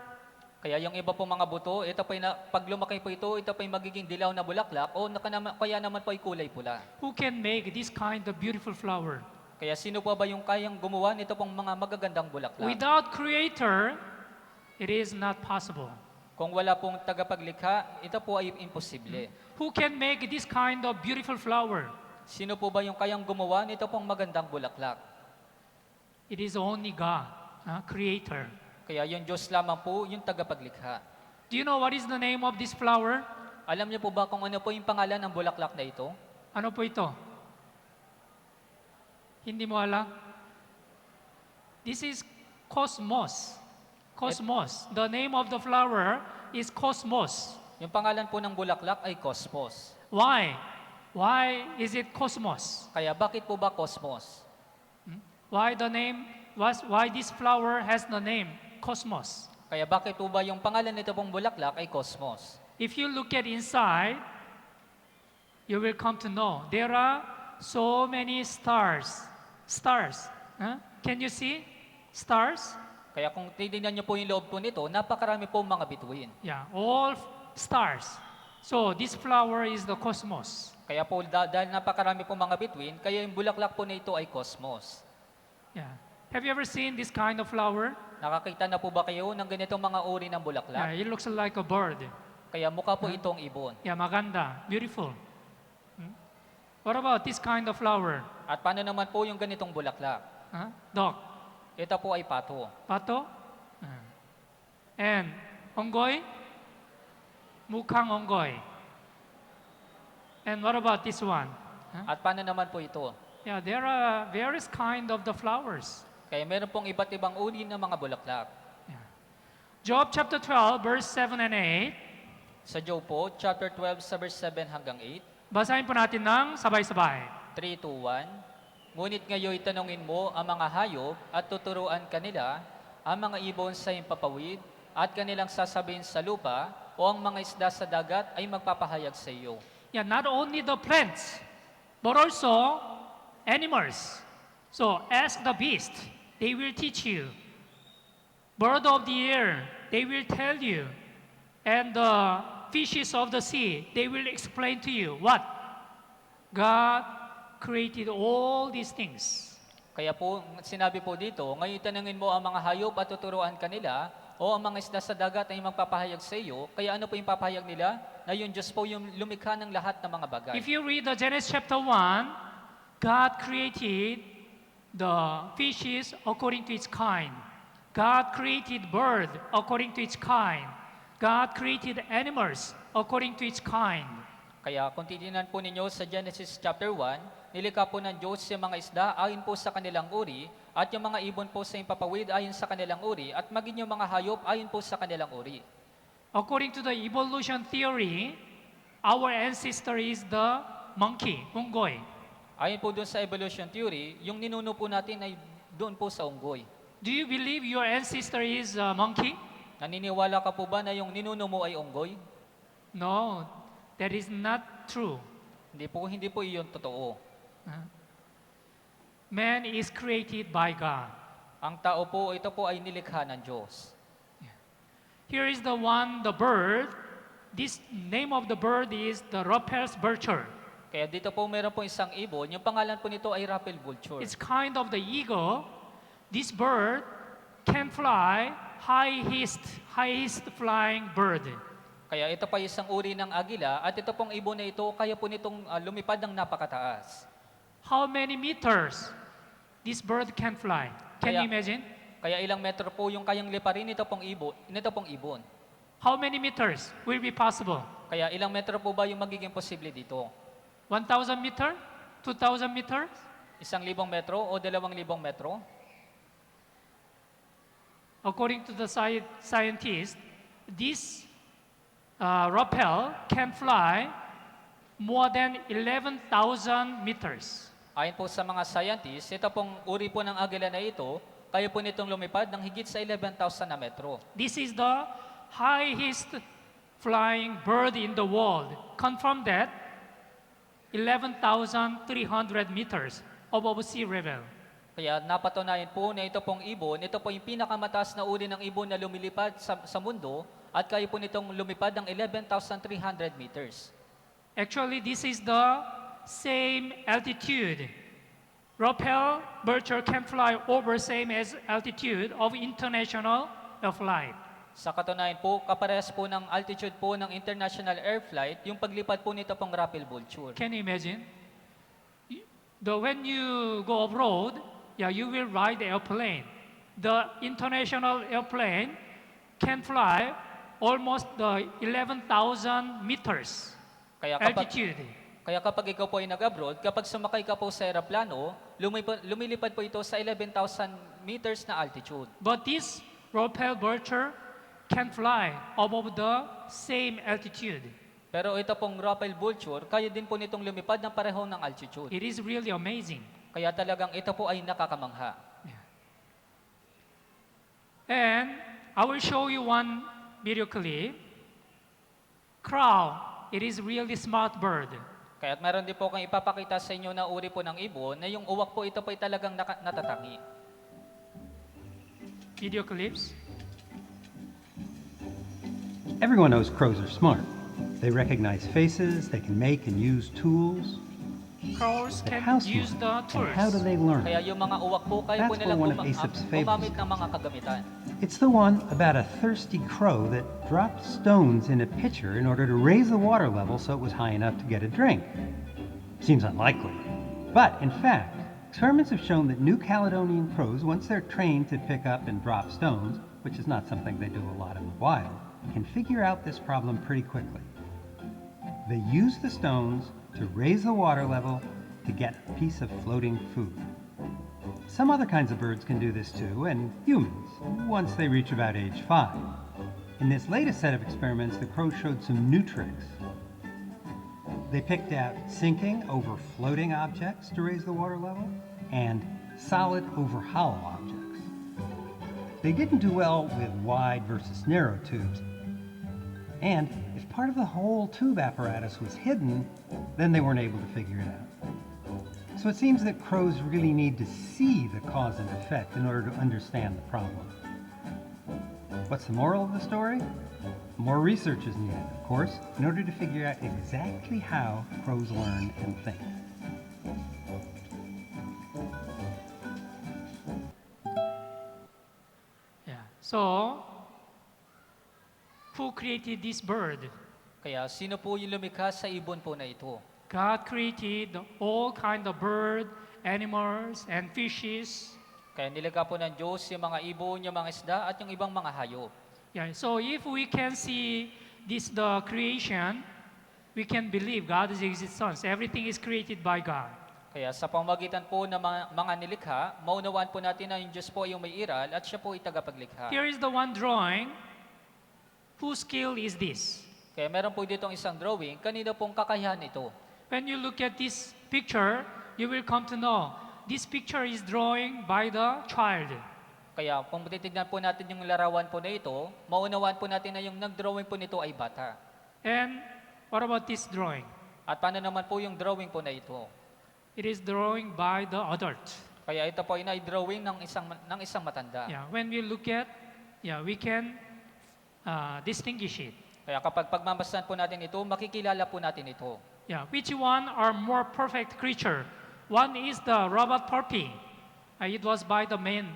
Kaya yung iba pong mga buto, ito po ay pag lumaki po ito po ay magiging dilaw na bulaklak o kaya naman po ay kulay pula. Who can make this kind of beautiful flower? Kaya sino po ba yung kayang gumawa nito pong mga magagandang bulaklak? Without creator, it is not possible. Kung wala pong tagapaglikha, ito po ay imposible. Who can make this kind of beautiful flower? Sino po ba yung kayang gumawa nito pong magandang bulaklak? It is only God, creator. Kaya yung Diyos lamang po yung tagapaglikha. Do you know what is the name of this flower? Alam niyo po ba kung ano po yung pangalan ng bulaklak na ito? Ano po ito? Hindi mo alam? This is cosmos. Cosmos. The name of the flower is cosmos. Yung pangalan po ng bulaklak ay cosmos. Why? Why is it cosmos? Kaya bakit po ba cosmos? Why the name? Why this flower has the name cosmos? Kaya bakit po ba yung pangalan nito pong bulaklak ay cosmos? If you look at inside, you will come to know there are so many stars. Stars. Huh? Can you see stars? Kaya kung titingnan niyo po yung loob po nito, napakarami po mga bituin. Yeah, all stars. So this flower is the cosmos. Kaya po dahil napakarami po mga bituin, kaya yung bulaklak po na ito ay cosmos. Yeah. Have you ever seen this kind of flower? Nakakita na po ba kayo ng ganitong mga uri ng Yeah, bulaklak? it looks like a bird. Kaya mukha po itong ibon. Yeah, maganda, beautiful. What about this kind of flower? At paano naman po yung ganitong bulaklak? Dog, Ito po ay pato. pato, and onggoy, mukhang onggoy. And what about this one? At paano naman po ito? Yeah, there are various kind of the flowers. Kaya meron pong iba't ibang uri ng mga bulaklak. Job chapter 12, verse 7 and 8. Sa Job po, chapter 12, sa verse 7 hanggang 8, Basahin po natin ng sabay-sabay. 3, 2, 1. Ngunit ngayon tanungin mo ang mga hayop at tuturuan kanila ang mga ibon sa impapawid at kanilang sasabihin sa lupa o ang mga isda sa dagat ay magpapahayag sa iyo. Yeah, not only the plants, but also animals. So ask the beast, they will teach you. Bird of the air, they will tell you. And the fishes of the sea, they will explain to you what? God created all these things. Kaya po, sinabi po dito, ngayon tanungin mo ang mga hayop at tuturuan kanila o ang mga isda sa dagat ay magpapahayag sa iyo. Kaya ano po yung papahayag nila? Na yung Diyos po yung lumikha ng lahat ng mga bagay. If you read the Genesis chapter 1, God created the fishes according to its kind. God created bird according to its kind. God created animals according to its kind. Kaya kung titingnan po ninyo sa Genesis chapter 1, nilikha po ng Diyos yung mga isda ayon po sa kanilang uri, at yung mga ibon po sa impapawid ayon sa kanilang uri, at maging yung mga hayop ayon po sa kanilang uri. According to the evolution theory, our ancestor is the monkey, unggoy. Ayon po doon sa evolution theory, yung ninuno po natin ay doon po sa unggoy. Do you believe your ancestor is a monkey? Naniniwala ka po ba na yung ninuno mo ay unggoy? No, that is not true. Hindi po iyon totoo. Man is created by God. Ang tao po, ito po ay nilikha ng Diyos. Here is the one, the bird. This name of the bird is the Rapel's vulture. Kaya dito po meron po isang ibon, yung pangalan po nito ay Rapel vulture. It's kind of the eagle. This bird can fly, highest flying bird. Kaya ito pa isang uri ng agila at ito pong ibon na ito, kaya po nitong lumipad ng napakataas. How many meters this bird can fly? Can Kaya- you imagine? Kaya ilang metro po yung kayang liparin nito pong ibon. How many meters will be possible? Kaya ilang metro po ba yung magiging posible dito? 1,000 meter? 2,000 meters? 1,000 metro o 2,000 metro? According to the scientists, this Rapel can fly more than 11,000 meters. Ayon po sa mga scientists, ito pong uri po ng agila na ito, kaya po nitong lumipad ng higit sa 11,000 na metro. This is the highest flying bird in the world. Confirm that 11,300 meters above sea level. Kaya napatunayan po na ito pong ibon, ito po yung pinakamataas na uri ng ibon na lumilipad sa mundo at kaya po nitong lumipad ng 11,300 meters. Actually, this is the same altitude. Rapel vulture can fly over same as altitude of international flight. Sa katunayan po, kaparehas po ng altitude po ng international air flight, yung paglipad po nito pong Rapel vulture. Can you imagine? When you go abroad, you will ride the airplane. The international airplane can fly almost the 11,000 meters Kaya kapag ikaw po ay nag-abroad, kapag sumakay ka po sa aeroplano, lumilipad po ito sa 11,000 meters na altitude. But this Rapel vulture can fly above the same altitude. Pero ito pong Rapel vulture, kaya din po nitong lumipad ng pareho ng altitude. It is really amazing. Kaya talagang ito po ay nakakamangha. And I will show you one video clip. Crow, it is really smart bird. Kaya't meron din po kang ipapakita sa inyo na uri po ng ibon na yung uwak po ito po ay talagang natatangi. Video clips. Everyone knows crows are smart. They recognize faces, they can make and use tools. Crows But can how use smart? the And how do tools. they learn? Kaya yung mga uwak po, kaya po That's nilang where one of Aesop's fables gumamit ng mga kagamitan. It's the one about a thirsty crow that dropped stones in a pitcher in order to raise the water level so it was high enough to get a drink. Seems unlikely. But, in fact, experiments have shown that New Caledonian crows, once they're trained to pick up and drop stones, which is not something they do a lot in the wild, can figure out this problem pretty quickly. They use the stones to raise the water level to get a piece of floating food. Some other kinds of birds can do this too, and humans, once they reach about age 5. In this latest set of experiments, the crows showed some new tricks. They picked out sinking over floating objects to raise the water level, and solid over hollow objects. They didn't do well with wide versus narrow tubes, and if part of the whole tube apparatus was hidden, then they weren't able to figure it out. So it seems that crows really need to see the cause and effect in order to understand the problem. What's the moral of the story? More research is needed, of course, in order to figure out exactly how crows learn and think. Yeah. So, who created this bird? Kaya sino po yung lumikha sa ibon po na ito? God created all kind of bird, animals, and fishes. Kaya nilikha po ng Diyos yung mga ibon, yung mga isda, at yung ibang mga hayop. Yeah. So if we can see this the creation, we can believe God's existence. Everything is created by God. Kaya sa pamamagitan po ng mga nilikha, maunawaan po natin na yung Diyos po yung may iral at siya po ay tagapaglikha. Here is the one drawing. Whose skill is this? Kaya meron po ditong isang drawing, kanina pong kakayahan ito. When you look at this picture, you will come to know this picture is drawing by the child. Kaya kung titignan po natin yung larawan po na ito, maunawaan po natin na yung nag-drawing po nito ay bata. And what about this drawing? At paano naman po yung drawing po na ito? It is drawing by the adult. Kaya ito po ay na-drawing ng isang matanda. Yeah, when we look at, yeah, we can distinguish it. Kaya kapag pagmamastahan po natin ito, makikilala po natin ito. Yeah, which one are more perfect creature? One is the robot puppy. It was by the man.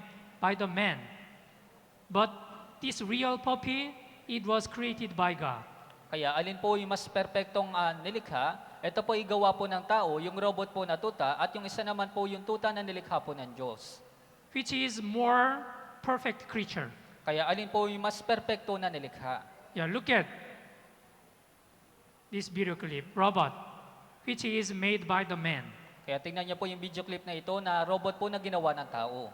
But this real puppy, it was created by God. Kaya alin po yung mas perpektong nilikha, ito po igawa po ng tao, yung robot po na tuta, at yung isa naman po yung tuta na nilikha po ng Diyos. Which is more perfect creature? Kaya alin po yung mas perpekto na nilikha? Yeah, look at this video clip, robot, which is made by the man. Kaya tingnan niyo po yung video clip na ito na robot po na ginawa ng tao.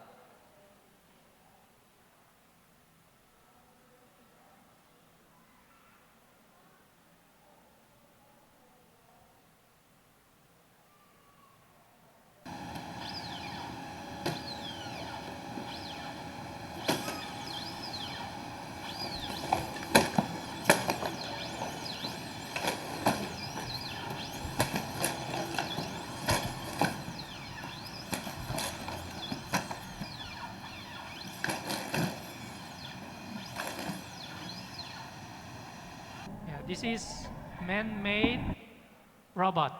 Yeah, this is man-made robot.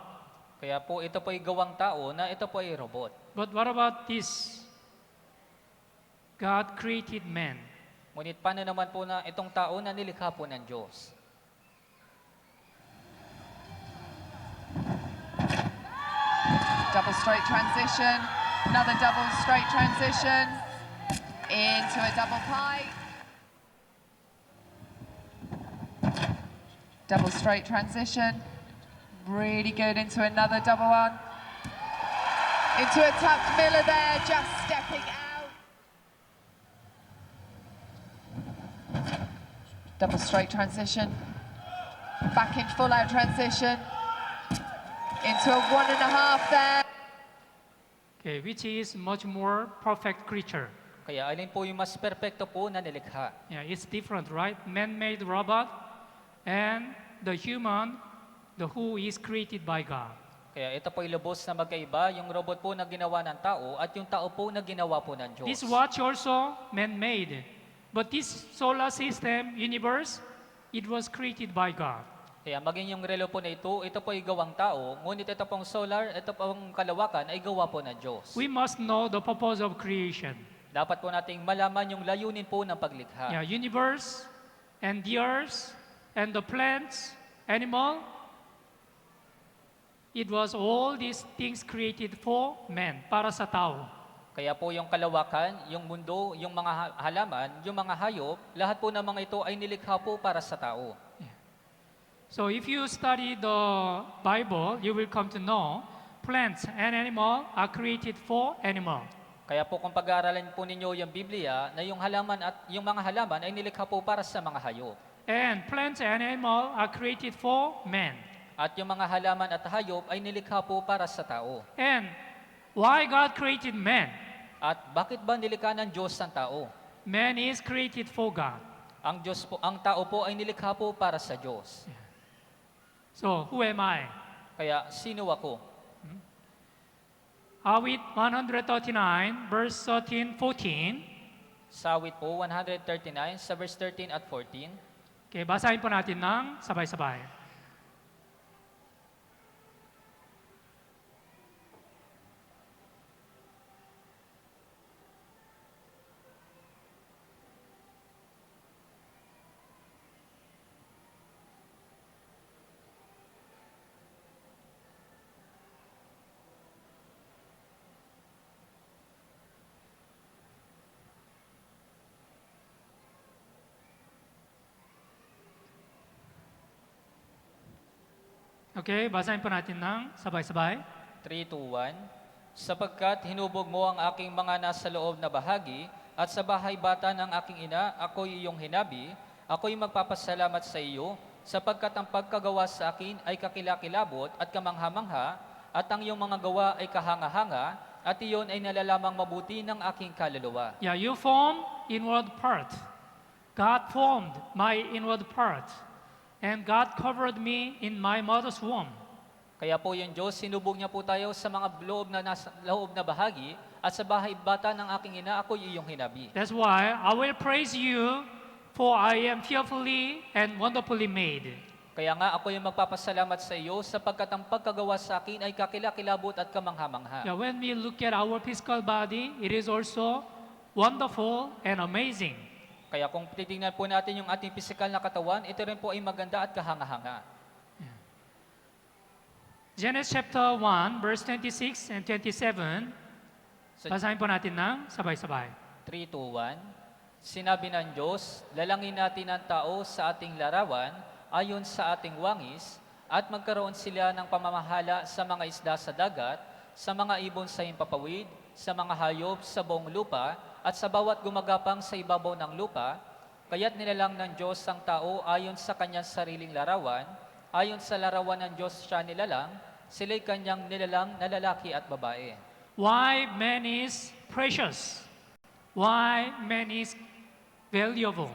Kaya po ito po ay gawang tao na ito po ay robot. But what about this? God created man. Ngunit paano naman po na itong tao na nilikha po ng Diyos? Double straight transition, another double straight transition, into a double pike. Double straight transition, really good into another double one. Into a tucked miller there, just stepping out. Double straight transition, back in full out transition, into a 1.5 there. Okay, which is much more perfect creature? Kaya alin po yung mas perpekto po na nilikha? Yeah, it's different, right? Man-made robot and the human, the who is created by God. Kaya ito po lubos na magkaiba, yung robot po na ginawa ng tao at yung tao po na ginawa po ng Diyos. This watch also man-made. But this solar system, universe, it was created by God. Kaya maging yung relo po na ito po ay gawang tao, ngunit ito pong solar, ito pong kalawakan ay gawa po ng Diyos. We must know the purpose of creation. Dapat po nating malaman yung layunin po ng paglikha. Yeah, universe and the earth and the plants, animal, it was all these things created for man, para sa tao. Kaya po yung kalawakan, yung mundo, yung mga halaman, yung mga hayop, lahat po ng mga ito ay nilikha po para sa tao. So if you study the Bible, you will come to know plants and animal are created for animal. Kaya po kung pag-aaralan po ninyo yung Biblia, na yung halaman at yung mga halaman ay nilikha po para sa mga hayop. And plants and animal are created for man. At yung mga halaman at hayop ay nilikha po para sa tao. And why God created man? At bakit ba nilikha ng Diyos ang tao? Man is created for God. Ang tao po ay nilikha po para sa Diyos. So who am I? Kaya sino ako? Awit 139, verse 13, 14. Sawit po 139 sa verse 13 at 14. Okay, basahin po natin ng sabay-sabay. Okay, basahin po natin ng sabay-sabay. 3, 2, 1. Sapagkat hinubog mo ang aking mga nasa loob na bahagi, at sa bahay bata ng aking ina, ako'y iyong hinabi, ako'y magpapasalamat sa iyo, sapagkat ang pagkagawa sa akin ay kakilakilabot at kamangha-mangha, at ang iyong mga gawa ay kahanga-hanga, at iyon ay nalalamang mabuti ng aking kaluluwa. Yeah, you formed inward part. God formed my inward part. And God covered me in my mother's womb. Kaya po yung Diyos, sinubog niya po tayo sa mga loob na bahagi, at sa bahay bata ng aking ina, ako'y iyong hinabi. That's why I will praise you, for I am fearfully and wonderfully made. Kaya nga ako yung magpapasalamat sa iyo sapagkat ang pagkagawa sa akin ay kakilakilabot at kamangha-mangha. Yeah, when we look at our physical body, it is also wonderful and amazing. Kaya kung titingnan po natin yung ating pisikal na katawan, ito rin po ay maganda at kahanga-hanga. Genesis chapter 1, verse 26 and 27. Sa Basahin po natin ng sabay-sabay. 3, 2, 1, sinabi ng Diyos, lalangin natin ang tao sa ating larawan, ayon sa ating wangis, at magkaroon sila ng pamamahala sa mga isda sa dagat, sa mga ibon sa himpapawid, sa mga hayop sa buong lupa, at sa bawat gumagapang sa ibabaw ng lupa, kaya't nilalang ng Diyos ang tao ayon sa kanyang sariling larawan, ayon sa larawan ng Diyos siya nilalang, sila'y kanyang nilalang na lalaki at babae. Why man is precious? Why man is valuable?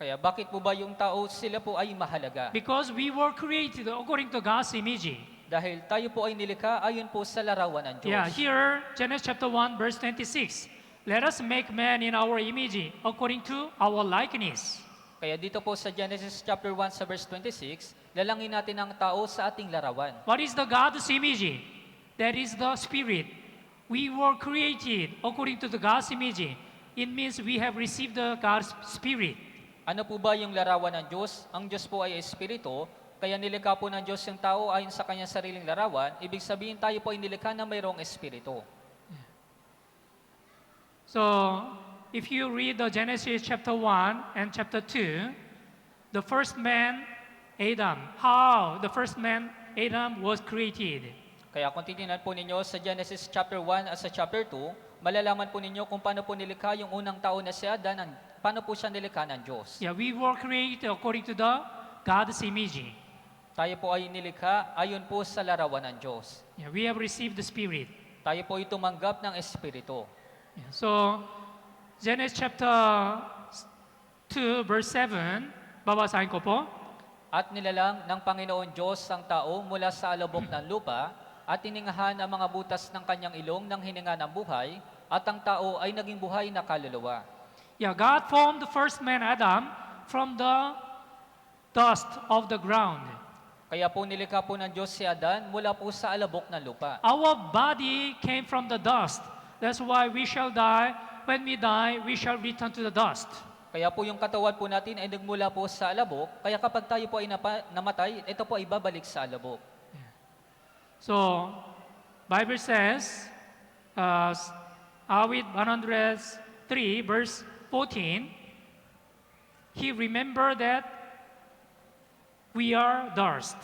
Kaya bakit po ba yung tao, sila po ay mahalaga? Because we were created according to God's image. Dahil tayo po ay nilikha ayon po sa larawan ng Diyos. Yeah, here, Genesis chapter 1, verse 26. Let us make man in our image, according to our likeness. Kaya dito po sa Genesis chapter 1 sa verse 26, lalangin natin ang tao sa ating larawan. What is the God's image? That is the spirit. We were created according to the God's image. It means we have received the God's spirit. Ano po ba yung larawan ng Diyos? Ang Diyos po ay espiritu, kaya nilikha po ng Diyos yung tao ayon sa kanyang sariling larawan. Ibig sabihin tayo po ay nilikha na mayroong espiritu. So, if you read the Genesis chapter 1 and chapter 2, the first man, Adam, how the first man, Adam, was created. Kaya kung titingnan po ninyo sa Genesis chapter 1 at sa chapter 2, malalaman po ninyo kung paano po nilikha yung unang tao na si Adan, paano po siya nilikha ng Diyos. Yeah, we were created according to the God's image. Tayo po ay nilikha ayon po sa larawan ng Diyos. Yeah, we have received the spirit. Tayo po ay tumanggap ng espiritu. Yeah, so, Genesis chapter 2 verse 7, babasahin ko po. At nilalang ng Panginoon Diyos ang tao mula sa alabok ng lupa at tiningahan ang mga butas ng kanyang ilong ng hininga ng buhay at ang tao ay naging buhay na kaluluwa. Yeah, God formed the first man Adam from the dust of the ground. Kaya po nilikha po ng Diyos si Adan mula po sa alabok ng lupa. Our body came from the dust. That's why we shall die. When we die, we shall return to the dust. Kaya po yung katawan po natin ay nagmula po sa alabok, kaya kapag tayo po ay namatay, ito po ay babalik sa alabok. So, Bible says, Awit 103 verse 14, he remembered that we are dust.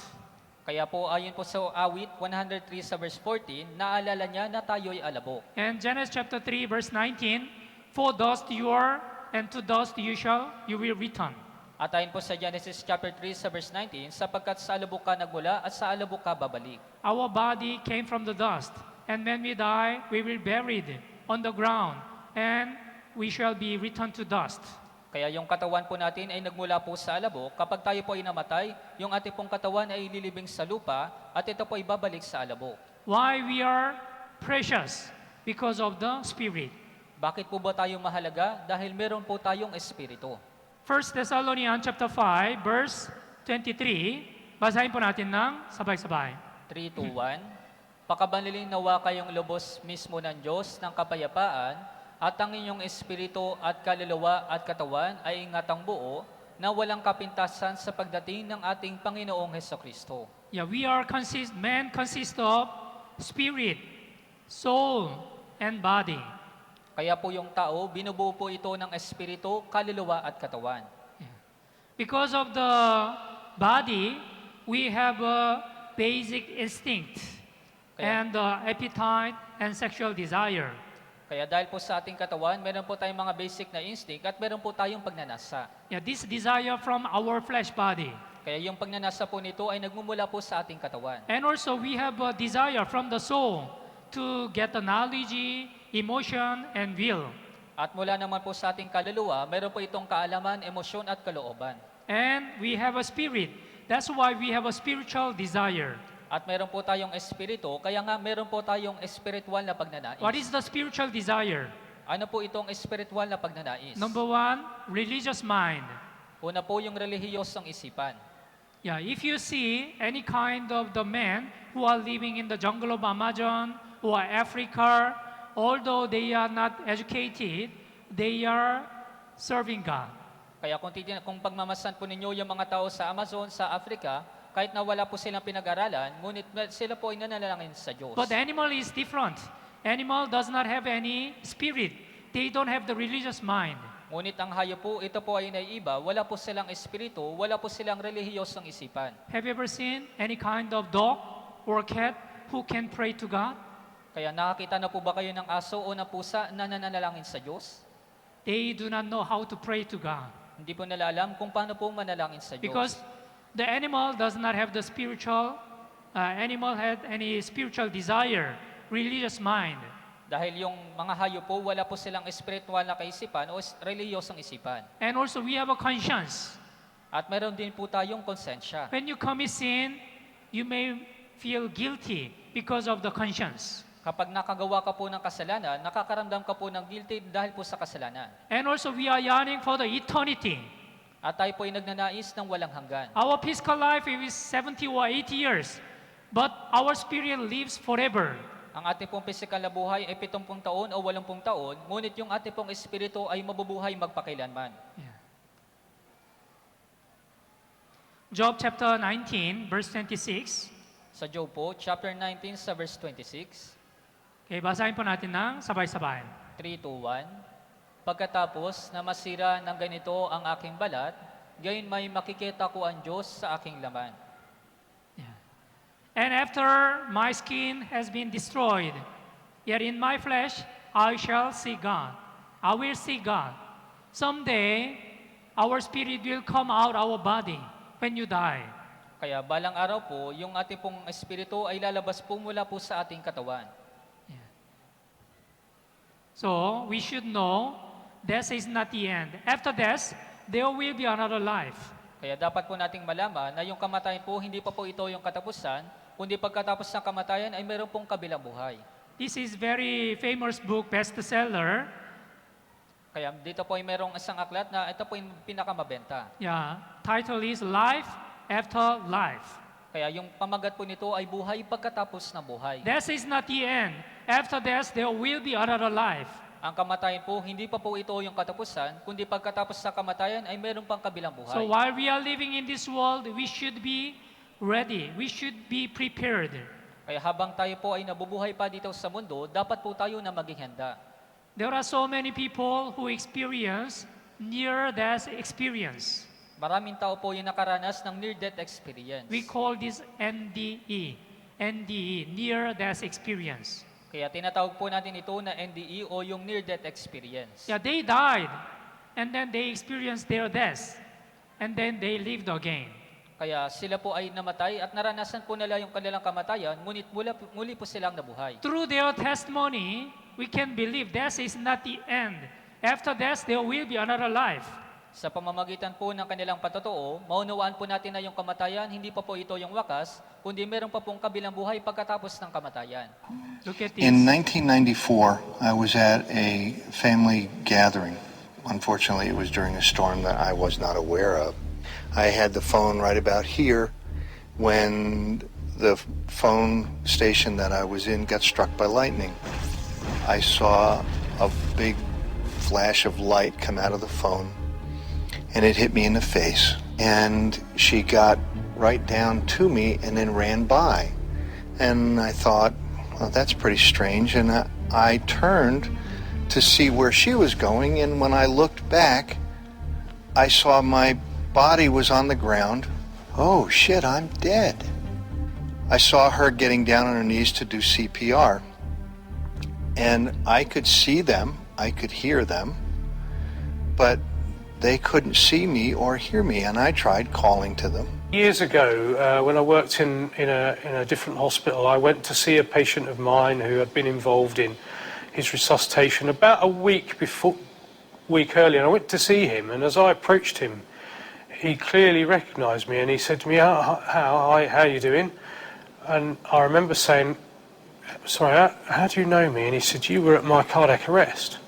Kaya po ayon po sa Awit 103 sa verse 14, naalala niya na tayo ay alabok. And Genesis chapter 3 verse 19, for dust you are, and to dust you will return. At ayon po sa Genesis chapter 3 sa verse 19, sapagkat sa alabok ka nagmula at sa alabok ka babalik. Our body came from the dust, and when we die, we will buried on the ground, and we shall be returned to dust. Kaya yung katawan po natin ay nagmula po sa alabok. Kapag tayo po ay namatay, yung ating pong katawan ay ililibing sa lupa at ito po ay babalik sa alabok. Why we are precious? Because of the Spirit. Bakit po ba tayo mahalaga? Dahil meron po tayong espiritu. 1 Thessalonians chapter 5 verse 23. Basahin po natin ng sabay-sabay. 3:1 Pakabanlilin nawa kayong lubos mismo ng Diyos ng kapayapaan at ang inyong espiritu at kaluluwa at katawan ay ingatang buo na walang kapintasan sa pagdating ng ating Panginoong Hesukristo. Yeah, man consists of spirit, soul, and body. Kaya po yung tao, binubuo po ito ng espiritu, kaluluwa at katawan. Because of the body, we have a basic instinct and appetite and sexual desire. Kaya dahil po sa ating katawan, meron po tayong mga basic na instinct at meron po tayong pagnanasa. Yeah, this desire from our flesh body. Kaya yung pagnanasa po nito ay nagmumula po sa ating katawan. And also we have a desire from the soul to get the knowledge, emotion, and will. At mula naman po sa ating kaluluwa, meron po itong kaalaman, emosyon at kalooban. And we have a spirit. That's why we have a spiritual desire. At meron po tayong espiritu, kaya nga meron po tayong espiritual na pagnanais. What is the spiritual desire? Ano po itong espiritual na pagnanais? Number one, religious mind. Una po yung relihiyosong isipan. Yeah, if you see any kind of the men who are living in the jungle of Amazon or Africa, although they are not educated, they are serving God. Kaya kung pagmamasan po ninyo yung mga tao sa Amazon, sa Africa, kahit na wala po silang pinag-aralan, ngunit sila po ay nananalangin sa Diyos. But the animal is different. Animal does not have any spirit. They don't have the religious mind. Ngunit ang hayop po, ito po ay naiiba, wala po silang espiritu, wala po silang relihiyosong isipan. Have you ever seen any kind of dog or cat who can pray to God? Kaya nakakita na po ba kayo ng aso o ng pusa na nananalangin sa Diyos? They do not know how to pray to God. Hindi po nila alam kung paano po manalangin sa Diyos. Because the animal does not have the spiritual, animal had any spiritual desire, religious mind. Dahil yung mga hayop po, wala po silang espiritual na kaisipan o relihiyosong isipan. And also we have a conscience. At meron din po tayong konsensya. When you commit sin, you may feel guilty because of the conscience. Kapag nakagawa ka po ng kasalanan, nakakaramdam ka po ng guilty dahil po sa kasalanan. And also we are yearning for the eternity. At tayo po ay nagnanais ng walang hanggan. Our physical life is 70 or 80 years, but our spirit lives forever. Ang ating pong pisikal na buhay ay 70 taon o 80 taon, ngunit yung ating pong espiritu ay mabubuhay magpakailanman. Yeah. Job chapter 19, verse 26. Sa Job po, chapter 19 sa verse 26, Okay, basahin po natin ng sabay-sabay. 3:1, pagkatapos na masira ng ganito ang aking balat, gayon may makikita ko ang Diyos sa aking laman. Yeah. And after my skin has been destroyed, yet in my flesh I shall see God. I will see God. Someday, our spirit will come out our body when you die. Kaya balang araw po, yung ating pong espiritu ay lalabas po mula po sa ating katawan. So, we should know death is not the end. After death, there will be another life. Kaya dapat po nating malaman na yung kamatayan po, hindi pa po ito yung katapusan, kundi pagkatapos ng kamatayan ay meron pong kabilang buhay. This is very famous book, bestseller. Kaya dito po ay merong isang aklat na ito po yung pinakamabenta. Yeah, title is Life After Life. Kaya yung pamagat po nito ay buhay pagkatapos ng buhay. Death is not the end. After death, there will be another life. Ang kamatayan po, hindi pa po ito yung katapusan, kundi pagkatapos sa kamatayan ay meron pang kabilang buhay. So while we are living in this world, we should be ready. We should be prepared. Kaya habang tayo po ay nabubuhay pa dito sa mundo, dapat po tayo na maging handa. There are so many people who experience near-death experience. Maraming tao po yung nakaranas ng near-death experience. We call this NDE. NDE, near-death experience. Kaya tinatawag po natin ito na NDE o yung near-death experience. Yeah, they died, and then they experienced their death, and then they lived again. Kaya sila po ay namatay at naranasan po nila yung kanilang kamatayan, ngunit muli po silang nabuhay. Through their testimony, we can believe death is not the end. After death, there will be another life. Sa pamamagitan po ng kanilang patotoo, maunawaan po natin na yung kamatayan, hindi pa po ito yung wakas, kundi meron pa pong kabilang buhay pagkatapos ng kamatayan. Look at this. In 1994, I was at a family gathering. Unfortunately, it was during a storm that I was not aware of. I had the phone right about here when the phone station that I was in got struck by lightning. I saw a big flash of light come out of the phone, and it hit me in the face. And she got right down to me and then ran by. And I thought, well, that's pretty strange. And I turned to see where she was going, and when I looked back, I saw my body was on the ground. Oh shit, I'm dead. I saw her getting down on her knees to do CPR. And I could see them, I could hear them, but they couldn't see me or hear me, and I tried calling to them. Years ago, when I worked in a different hospital, I went to see a patient of mine who had been involved in his resuscitation about a week earlier. And I went to see him, and as I approached him, he clearly recognised me, and he said to me, how are you doing? And I remember saying, sorry, how do you know me? And he said, you were at my cardiac arrest.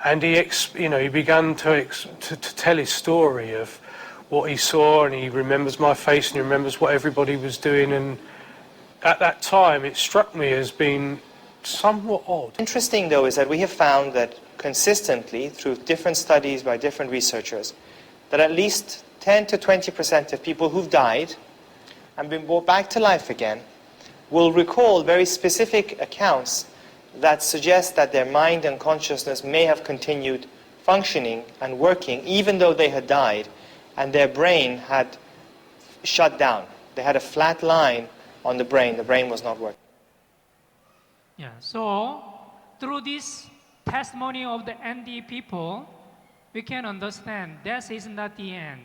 And he began to tell his story of what he saw, and he remembers my face, and he remembers what everybody was doing. And at that time, it struck me as being somewhat odd. Interesting, though, is that we have found that consistently, through different studies by different researchers, that at least 10 to 20% of people who've died and been brought back to life again will recall very specific accounts that suggest that their mind and consciousness may have continued functioning and working even though they had died and their brain had shut down. They had a flat line on the brain was not working. Yeah, so through this testimony of the ND people, we can understand death is not the end.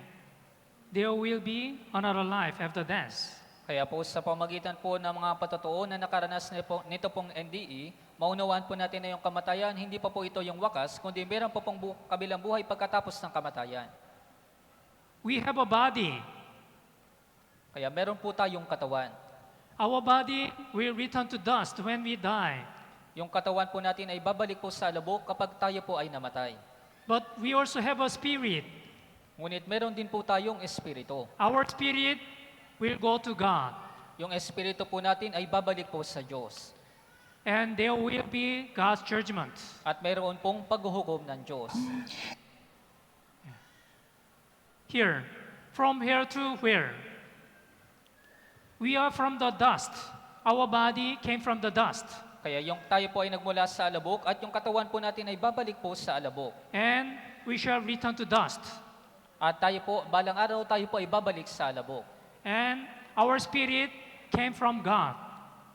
There will be another life after death. Kaya po sa pamagitan po ng mga patotoo na nakaranas nito pong NDE, maunawaan po natin na yung kamatayan, hindi pa po ito yung wakas, kundi meron pa pong kabilang buhay pagkatapos ng kamatayan. We have a body. Kaya meron po tayong katawan. Our body will return to dust when we die. Yung katawan po natin ay babalik po sa alabok kapag tayo po ay namatay. But we also have a spirit. Ngunit meron din po tayong espiritu. Our spirit will go to God. Yung espiritu po natin ay babalik po sa Diyos. And there will be God's judgment. At mayroon pong paghuhukom ng Diyos. Here, from here to where? We are from the dust. Our body came from the dust. Kaya yung tayo po ay nagmula sa alabok at yung katawan po natin ay babalik po sa alabok. And we shall return to dust. At tayo po, balang araw tayo po ay babalik sa alabok. And our spirit came from God.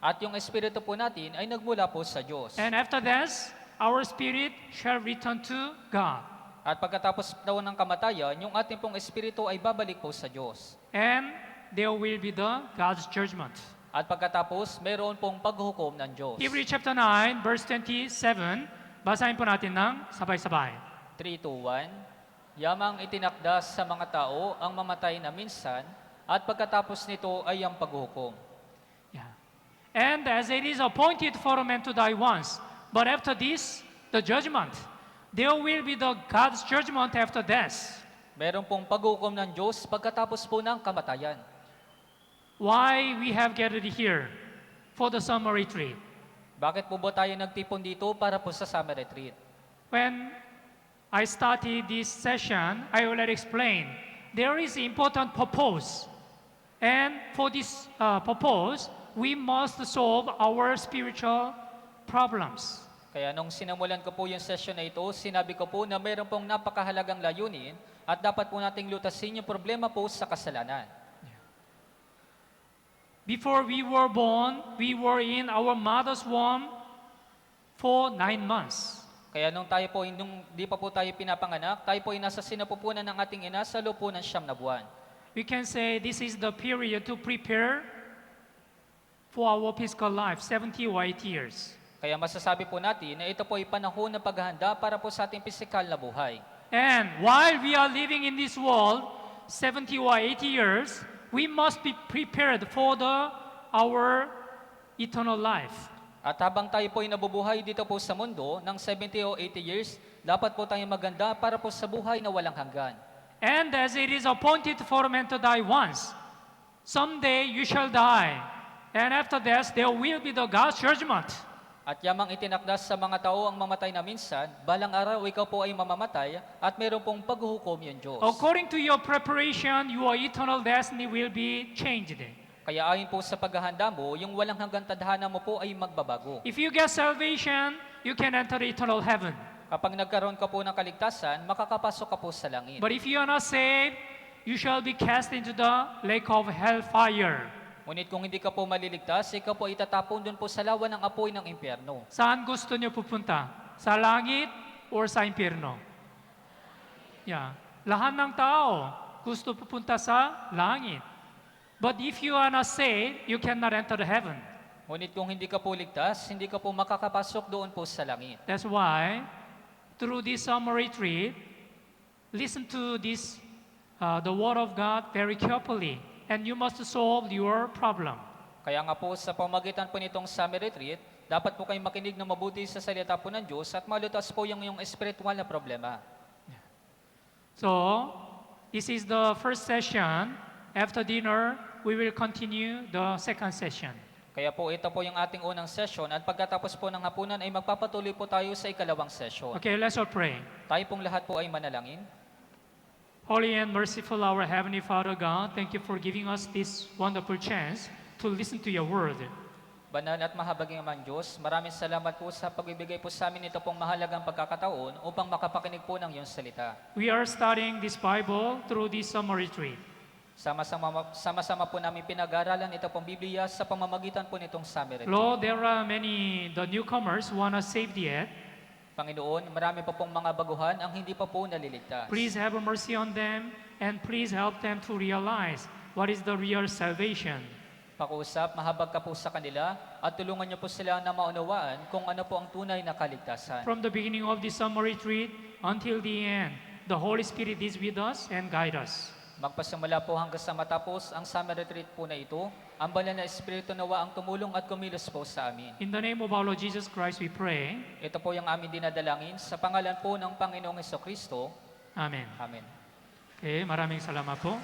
At yung espiritu po natin ay nagmula po sa Diyos. And after this, our spirit shall return to God. At pagkatapos daw ng kamatayan, yung ating pong espiritu ay babalik po sa Diyos. And there will be the God's judgment. At pagkatapos, mayroon pong paghuhukom ng Diyos. Hebrews chapter 9, verse 27, basahin po natin ng sabay-sabay. 3, 2, 1. Yamang itinakda sa mga tao ang mamatay na minsan, at pagkatapos nito ay ang paghukom. Yeah. And as it is appointed for a man to die once, but after this, the judgment. There will be the God's judgment after death. Meron pong paghukom ng Diyos pagkatapos po ng kamatayan. Why we have gathered here for the summer retreat? Bakit po ba tayo nagtipon dito para po sa summer retreat? When I started this session, I already explained there is important purpose. And for this purpose, we must solve our spiritual problems. Kaya nung sinamulan ko po yung session na ito, sinabi ko po na meron pong napakahalagang layunin at dapat po nating lutasin yung problema po sa kasalanan. Before we were born, we were in our mother's womb for 9 months. Kaya nung di pa po tayo pinapanganak, tayo po ay nasa sinapupunan ng ating ina sa loob po ng 9 na buwan. We can say this is the period to prepare for our physical life, 70 or 80 years. Kaya masasabi po natin na ito po ay panahon ng paghahanda para po sa ating pisikal na buhay. And while we are living in this world, 70 or 80 years, we must be prepared for our eternal life. At habang tayo po ay nabubuhay dito po sa mundo ng 70 o 80 years, dapat po tayong maganda para po sa buhay na walang hanggan. And as it is appointed for man to die once, someday you shall die. And after that, there will be the God's judgment. At yamang itinakda sa mga tao ang mamatay na minsan, balang araw ikaw po ay mamamatay at mayroon pong paghuhukom yung Diyos. According to your preparation, your eternal destiny will be changed. Kaya ayon po sa paghahanda mo, yung walang hanggang tadhana mo po ay magbabago. If you get salvation, you can enter eternal heaven. Kapag nagkaroon ka po ng kaligtasan, makakapasok ka po sa langit. But if you are not saved, you shall be cast into the lake of hellfire. Ngunit kung hindi ka po maliligtas, ikaw po itatapon doon po sa lawa ng apoy ng impyerno. Saan gusto niyo pupunta? Sa langit or sa impyerno? Yeah. Lahat ng tao gusto pupunta sa langit. But if you are not saved, you cannot enter the heaven. Ngunit kung hindi ka po ligtas, hindi ka po makakapasok doon po sa langit. That's why, through this summer retreat, listen to this, the Word of God very carefully. And you must solve your problem. Kaya nga po sa pamagitan po nitong summer retreat, dapat po kayong makinig na mabuti sa salita po ng Diyos at malutas po yung spiritual na problema. So, this is the first session. After dinner, we will continue the second session. Kaya po ito po yung ating unang session at pagkatapos po ng hapunan ay magpapatuloy po tayo sa ikalawang session. Okay, let's all pray. Tayo pong lahat po ay manalangin. Holy and merciful our Heavenly Father God, thank you for giving us this wonderful chance to listen to your word. Banal at mahabaging Amang Diyos, maraming salamat po sa pagbibigay po sa amin ito pong mahalagang pagkakataon upang makapakinig po ng iyong salita. We are studying this Bible through this summer retreat. Sama-sama po namin pinag-aralan ito pong Biblia sa pamamagitan po nitong summer retreat. Lord, there are many the newcomers who are not saved yet. Panginoon, marami pa pong mga baguhan ang hindi pa po naliligtas. Please have mercy on them and please help them to realize what is the real salvation. Pakiusap, mahabag ka po sa kanila at tulungan niyo po sila na maunawaan kung ano po ang tunay na kaligtasan. From the beginning of this summer retreat until the end, the Holy Spirit is with us and guide us. Magpasimula po hanggang sa matapos ang summer retreat po na ito, ang banal na Espiritu nawa ang tumulong at kumilos po sa amin. In the name of our Lord Jesus Christ, we pray. Ito po yung aming dinadalangin sa pangalan po ng Panginoong Hesukristo. Amen. Amen. Okay, maraming salamat po.